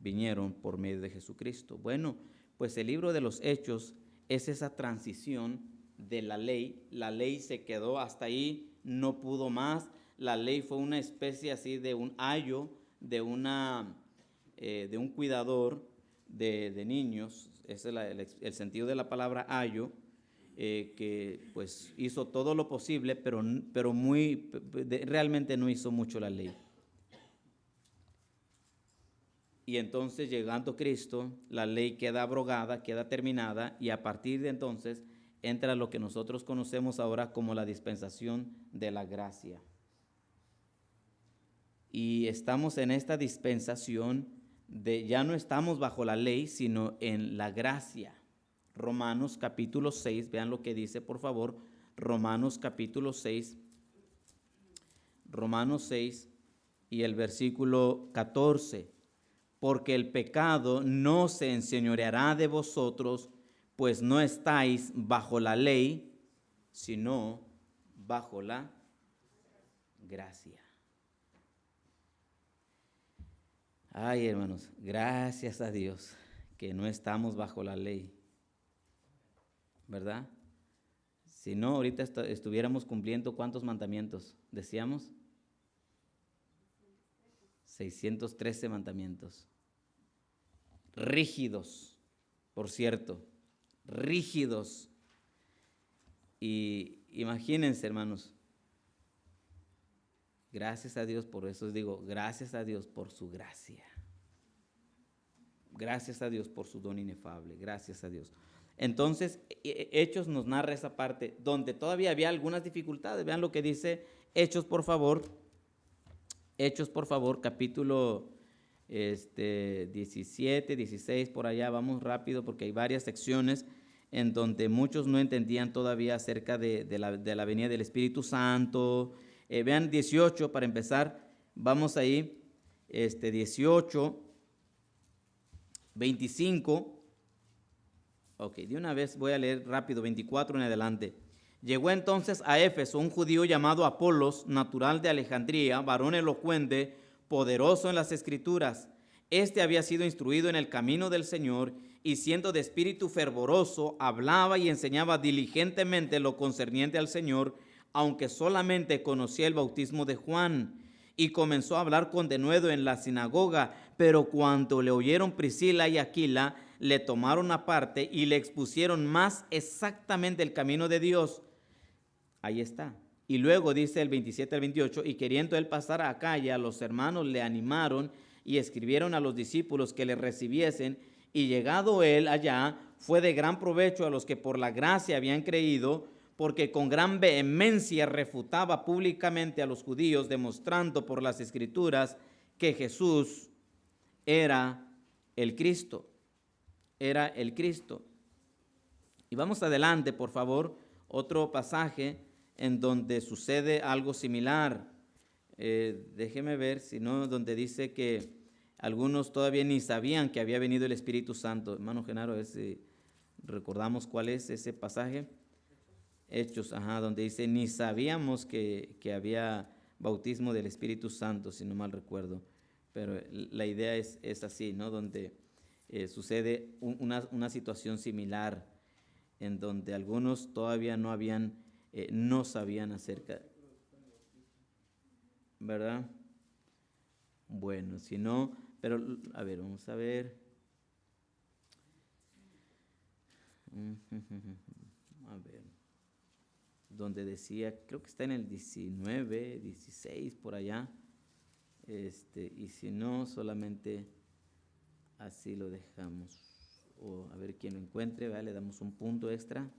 Speaker 1: vinieron por medio de Jesucristo. Bueno, pues el libro de los Hechos es esa transición de la ley. La ley se quedó hasta ahí, no pudo más. La ley fue una especie así de un ayo, de un cuidador de niños. Ese es el sentido de la palabra ayo, que pues hizo todo lo posible, pero realmente no hizo mucho la ley. Y entonces, llegando Cristo, la ley queda abrogada, queda terminada, y a partir de entonces entra lo que nosotros conocemos ahora como la dispensación de la gracia. Y estamos en esta dispensación ya no estamos bajo la ley, sino en la gracia. Romanos capítulo 6, vean lo que dice, por favor. Romanos capítulo 6. Romanos 6 y el versículo 14. Porque el pecado no se enseñoreará de vosotros, pues no estáis bajo la ley, sino bajo la gracia. Ay, hermanos, gracias a Dios que no estamos bajo la ley, ¿verdad? Si no, ahorita estuviéramos cumpliendo ¿cuántos mandamientos decíamos? 613 mandamientos. Rígidos, por cierto, rígidos. Y imagínense, hermanos, gracias a Dios, por eso digo, gracias a Dios por su gracia. Gracias a Dios por su don inefable, gracias a Dios. Entonces, Hechos nos narra esa parte donde todavía había algunas dificultades. Vean lo que dice Hechos, por favor. Hechos, por favor, capítulo 17, 16, por allá. Vamos rápido porque hay varias secciones en donde muchos no entendían todavía acerca de la venida del Espíritu Santo. Vean 18 para empezar. Vamos ahí, 18, 25. Ok, de una vez voy a leer rápido, 24 en adelante. Llegó entonces a Éfeso un judío llamado Apolos, natural de Alejandría, varón elocuente, poderoso en las Escrituras. Este había sido instruido en el camino del Señor y siendo de espíritu fervoroso, hablaba y enseñaba diligentemente lo concerniente al Señor, aunque solamente conocía el bautismo de Juan. Y comenzó a hablar con denuedo en la sinagoga, pero cuando le oyeron Priscila y Aquila, le tomaron aparte y le expusieron más exactamente el camino de Dios. Ahí está. Y luego dice el 27 al 28, y queriendo él pasar a Acaya, los hermanos le animaron y escribieron a los discípulos que le recibiesen, y llegado él allá, fue de gran provecho a los que por la gracia habían creído, porque con gran vehemencia refutaba públicamente a los judíos, demostrando por las Escrituras que Jesús era el Cristo. Era el Cristo. Y vamos adelante, por favor, otro pasaje en donde sucede algo similar. Déjeme ver, si no, donde dice que algunos todavía ni sabían que había venido el Espíritu Santo. Hermano Genaro, recordamos cuál es ese pasaje. Hechos, donde dice, ni sabíamos que había bautismo del Espíritu Santo, si no mal recuerdo. Pero la idea es así, ¿no? Donde sucede una situación similar, en donde algunos todavía no sabían acerca, ¿verdad? Bueno, si no, pero a ver, vamos a ver. A ver, donde decía, creo que está en el 19, 16, por allá. Y si no, solamente así lo dejamos. O a ver quién lo encuentre, ¿vale? Le damos un punto extra.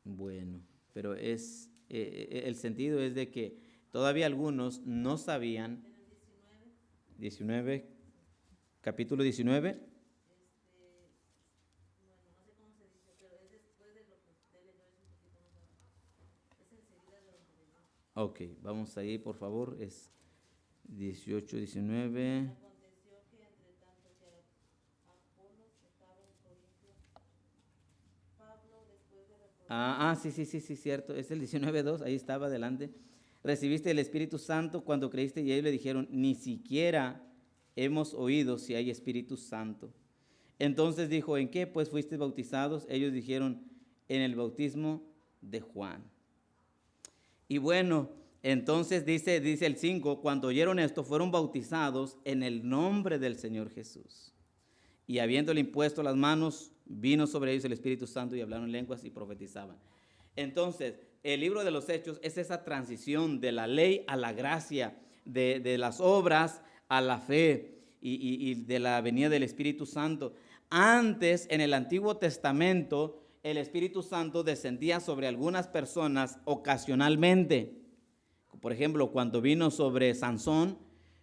Speaker 1: Bueno, pero el sentido es de que todavía algunos no sabían. 19, capítulo 19. Ok, vamos ahí, por favor. Es 18, 19. Sí, cierto. Es el 19:2, ahí estaba adelante. Recibiste el Espíritu Santo cuando creíste y ellos le dijeron, ni siquiera hemos oído si hay Espíritu Santo. Entonces dijo, ¿en qué pues fuiste bautizados? Ellos dijeron, en el bautismo de Juan. Y bueno, entonces dice el 5, cuando oyeron esto, fueron bautizados en el nombre del Señor Jesús. Y habiéndole impuesto las manos, vino sobre ellos el Espíritu Santo y hablaron lenguas y profetizaban. Entonces, el libro de los Hechos es esa transición de la ley a la gracia, de las obras a la fe y de la venida del Espíritu Santo. Antes, en el Antiguo Testamento, el Espíritu Santo descendía sobre algunas personas ocasionalmente. Por ejemplo, cuando vino sobre Sansón,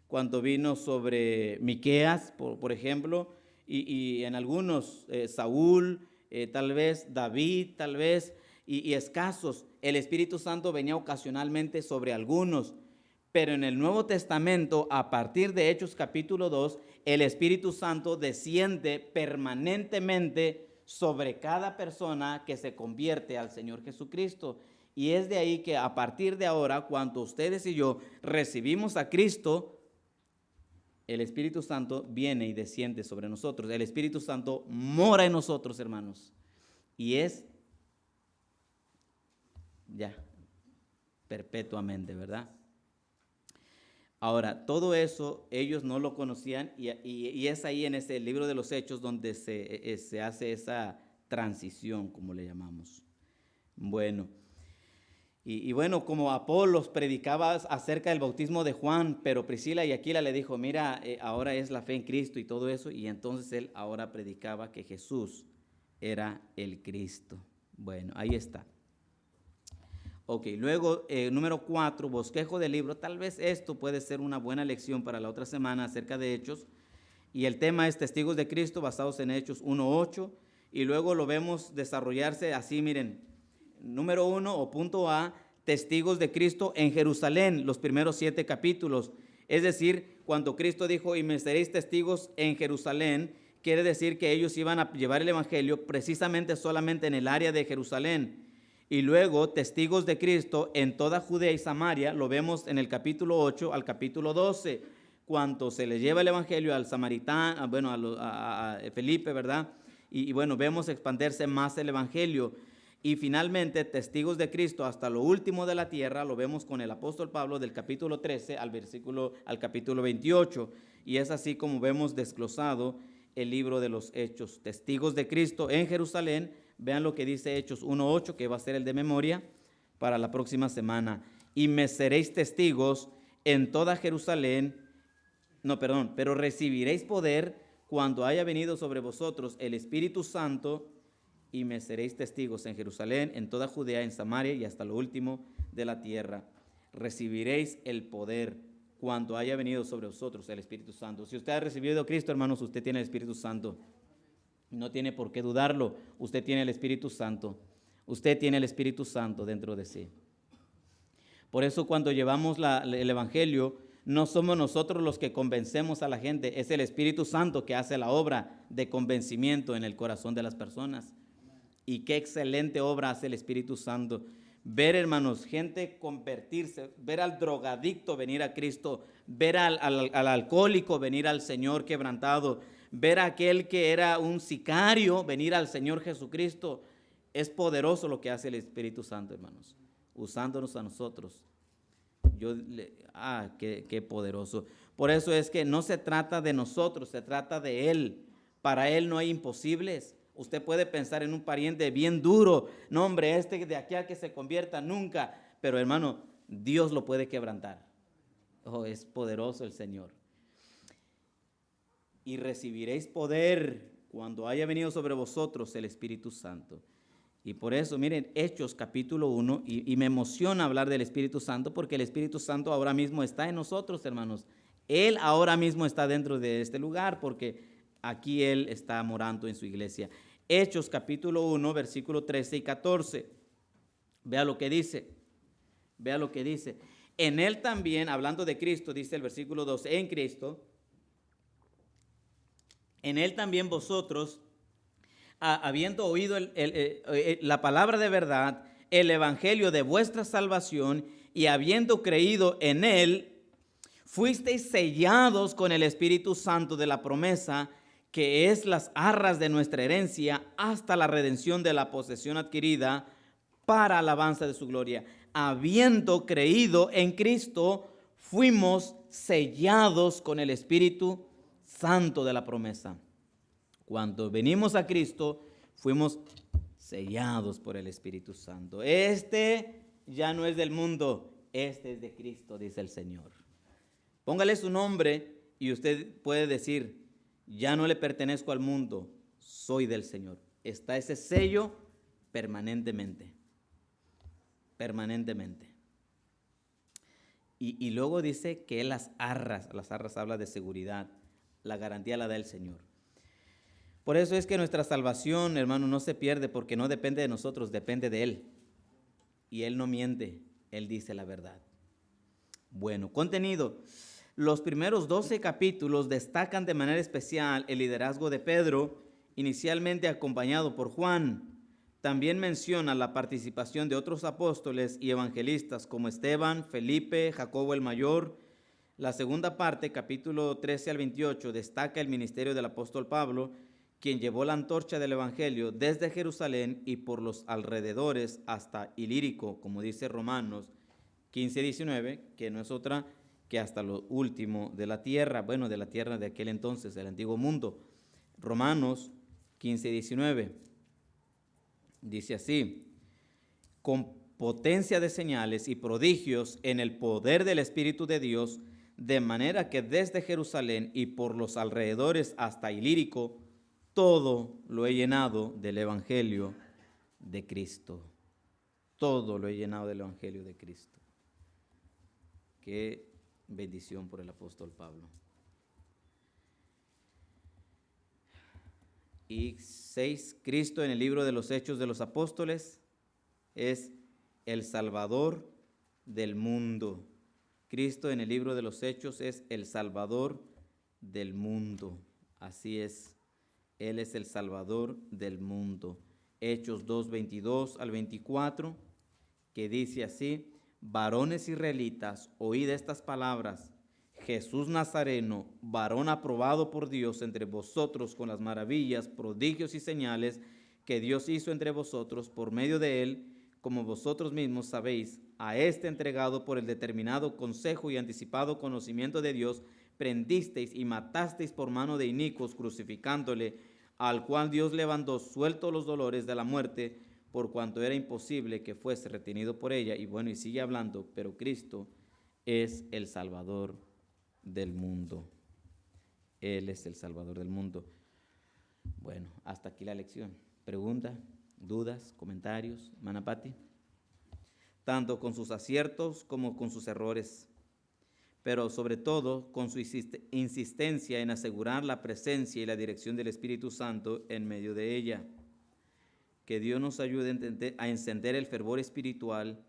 Speaker 1: cuando vino sobre Miqueas, por ejemplo, y en algunos, Saúl, tal vez David, tal vez, y escasos, el Espíritu Santo venía ocasionalmente sobre algunos. Pero en el Nuevo Testamento, a partir de Hechos capítulo 2, el Espíritu Santo desciende permanentemente sobre cada persona que se convierte al Señor Jesucristo. Y es de ahí que a partir de ahora, cuando ustedes y yo recibimos a Cristo, el Espíritu Santo viene y desciende sobre nosotros. El Espíritu Santo mora en nosotros, hermanos. Y es ya perpetuamente, ¿verdad? Ahora, todo eso ellos no lo conocían y es ahí en ese libro de los Hechos donde se hace esa transición, como le llamamos. Bueno, y bueno, como Apolos predicaba acerca del bautismo de Juan, pero Priscila y Aquila le dijo, mira, ahora es la fe en Cristo y todo eso, y entonces él ahora predicaba que Jesús era el Cristo. Bueno, ahí está. Ok, luego, número 4, bosquejo del libro. Tal vez esto puede ser una buena lección para la otra semana acerca de Hechos. Y el tema es Testigos de Cristo basados en Hechos 1:8. Y luego lo vemos desarrollarse así, miren. Número 1 o punto A, Testigos de Cristo en Jerusalén, los primeros 7 capítulos. Es decir, cuando Cristo dijo, y me seréis testigos en Jerusalén, quiere decir que ellos iban a llevar el evangelio precisamente solamente en el área de Jerusalén. Y luego, testigos de Cristo en toda Judea y Samaria, lo vemos en el capítulo 8 al capítulo 12, cuando se le lleva el evangelio al samaritano, bueno, a Felipe, ¿verdad? Y bueno, vemos expandirse más el evangelio. Y finalmente, testigos de Cristo hasta lo último de la tierra, lo vemos con el apóstol Pablo del capítulo 13 al capítulo 28. Y es así como vemos desglosado el libro de los Hechos. Testigos de Cristo en Jerusalén. Vean lo que dice Hechos 1:8, que va a ser el de memoria para la próxima semana. Y me seréis testigos en toda Jerusalén. Pero recibiréis poder cuando haya venido sobre vosotros el Espíritu Santo y me seréis testigos en Jerusalén, en toda Judea, en Samaria y hasta lo último de la tierra. Recibiréis el poder cuando haya venido sobre vosotros el Espíritu Santo. Si usted ha recibido a Cristo, hermanos, usted tiene el Espíritu Santo. No tiene por qué dudarlo. Usted tiene el Espíritu Santo. Usted tiene el Espíritu Santo dentro de sí. Por eso cuando llevamos el Evangelio, no somos nosotros los que convencemos a la gente. Es el Espíritu Santo que hace la obra de convencimiento en el corazón de las personas. Y qué excelente obra hace el Espíritu Santo. Ver, hermanos, gente convertirse, ver al drogadicto venir a Cristo, ver al alcohólico venir al Señor quebrantado, ver a aquel que era un sicario venir al Señor Jesucristo. Es poderoso lo que hace el Espíritu Santo, hermanos, usándonos a nosotros. Qué poderoso. Por eso es que no se trata de nosotros, se trata de Él. Para Él no hay imposibles. Usted puede pensar en un pariente bien duro. No, hombre, de aquí a que se convierta nunca. Pero hermano, Dios lo puede quebrantar. Oh, es poderoso el Señor. Y recibiréis poder cuando haya venido sobre vosotros el Espíritu Santo. Y por eso, miren, Hechos capítulo 1, y me emociona hablar del Espíritu Santo, porque el Espíritu Santo ahora mismo está en nosotros, hermanos. Él ahora mismo está dentro de este lugar, porque aquí Él está morando en su iglesia. Hechos capítulo 1, versículo 13 y 14. Vea lo que dice. Vea lo que dice. En Él también, hablando de Cristo, dice el versículo 12, en Cristo, en Él también vosotros, habiendo oído la palabra de verdad, el evangelio de vuestra salvación, y habiendo creído en Él, fuisteis sellados con el Espíritu Santo de la promesa, que es las arras de nuestra herencia, hasta la redención de la posesión adquirida para alabanza de su gloria. Habiendo creído en Cristo, fuimos sellados con el Espíritu Santo de la promesa. Cuando venimos a Cristo, fuimos sellados por el Espíritu Santo. Este ya no es del mundo, este es de Cristo, dice el Señor. Póngale su nombre y usted puede decir, ya no le pertenezco al mundo, soy del Señor. Está ese sello permanentemente, permanentemente. Y luego dice que las arras habla de seguridad, la garantía la da el Señor. Por eso es que nuestra salvación, hermano, no se pierde porque no depende de nosotros, depende de Él. Y Él no miente, Él dice la verdad. Bueno, contenido. Los primeros 12 capítulos destacan de manera especial el liderazgo de Pedro, inicialmente acompañado por Juan. También menciona la participación de otros apóstoles y evangelistas como Esteban, Felipe, Jacobo el Mayor. La segunda parte, capítulo 13 al 28, destaca el ministerio del apóstol Pablo, quien llevó la antorcha del evangelio desde Jerusalén y por los alrededores hasta Ilírico, como dice Romanos 15:19, que no es otra que hasta lo último de la tierra, bueno, de la tierra de aquel entonces, del antiguo mundo. Romanos 15:19 dice así: con potencia de señales y prodigios en el poder del Espíritu de Dios, de manera que desde Jerusalén y por los alrededores hasta Ilírico, todo lo he llenado del Evangelio de Cristo. Todo lo he llenado del Evangelio de Cristo. Qué bendición por el apóstol Pablo. Y 6, Cristo en el libro de los Hechos de los Apóstoles es el Salvador del mundo. Cristo en el libro de los Hechos es el Salvador del mundo. Así es. Él es el Salvador del mundo. Hechos 2:22 al 24, que dice así: varones israelitas, oíd estas palabras. Jesús Nazareno, varón aprobado por Dios entre vosotros con las maravillas, prodigios y señales que Dios hizo entre vosotros por medio de él, como vosotros mismos sabéis, a este entregado por el determinado consejo y anticipado conocimiento de Dios, prendisteis y matasteis por mano de inicuos, crucificándole, al cual Dios levantó suelto los dolores de la muerte, por cuanto era imposible que fuese retenido por ella. Y bueno, y sigue hablando, pero Cristo es el Salvador del mundo. Él es el Salvador del mundo. Bueno, hasta aquí la lección. ¿Pregunta, dudas, comentarios, hermana Pati? Tanto con sus aciertos como con sus errores, pero sobre todo con su insistencia en asegurar la presencia y la dirección del Espíritu Santo en medio de ella. Que Dios nos ayude a encender el fervor espiritual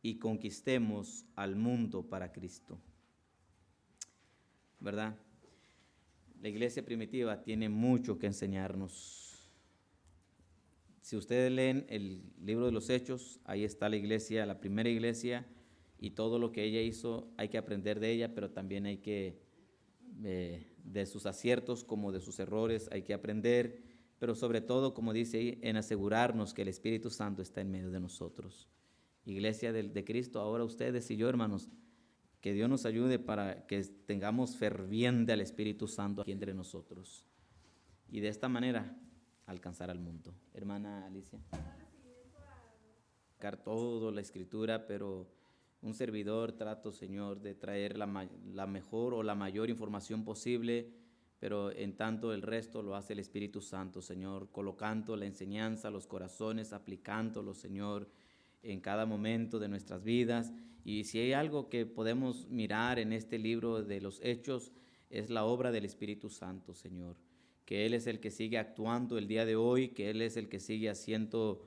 Speaker 1: y conquistemos al mundo para Cristo. ¿Verdad? La iglesia primitiva tiene mucho que enseñarnos. Si ustedes leen el libro de los Hechos, ahí está la iglesia, la primera iglesia, y todo lo que ella hizo, hay que aprender de ella, pero también hay que, de sus aciertos como de sus errores, hay que aprender, pero sobre todo, como dice ahí, en asegurarnos que el Espíritu Santo está en medio de nosotros. Iglesia de Cristo, ahora ustedes y yo, hermanos, Que Dios nos ayude para que tengamos ferviente al Espíritu Santo aquí entre nosotros. Y de esta manera alcanzar al mundo. Hermana Alicia. Sacar todo la Escritura, pero un servidor trato, Señor, de traer la mejor o la mayor información posible, pero en tanto el resto lo hace el Espíritu Santo, Señor, colocando la enseñanza a los corazones, aplicándolo, Señor, en cada momento de nuestras vidas. Y si hay algo que podemos mirar en este libro de los Hechos, es la obra del Espíritu Santo, Señor, que Él es el que sigue actuando el día de hoy, que Él es el que sigue haciendo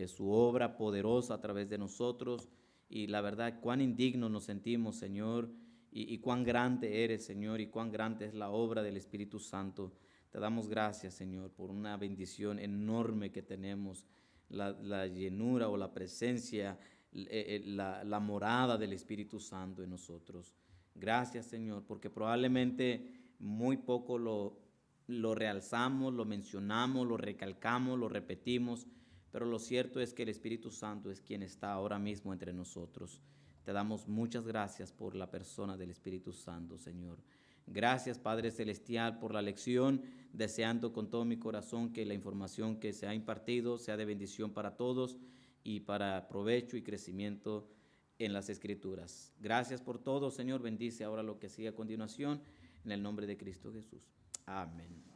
Speaker 1: su obra poderosa a través de nosotros. Y la verdad, cuán indignos nos sentimos, Señor, y cuán grande eres, Señor, y cuán grande es la obra del Espíritu Santo. Te damos gracias, Señor, por una bendición enorme que tenemos, la llenura o la presencia, la morada del Espíritu Santo en nosotros. Gracias, Señor, porque probablemente muy poco lo realzamos, lo mencionamos, lo recalcamos, lo repetimos, pero lo cierto es que el Espíritu Santo es quien está ahora mismo entre nosotros. Te damos muchas gracias por la persona del Espíritu Santo, Señor. Gracias, Padre Celestial, por la lección, deseando con todo mi corazón que la información que se ha impartido sea de bendición para todos y para provecho y crecimiento en las Escrituras. Gracias por todo, Señor. Bendice ahora lo que sigue a continuación, en el nombre de Cristo Jesús. Amén.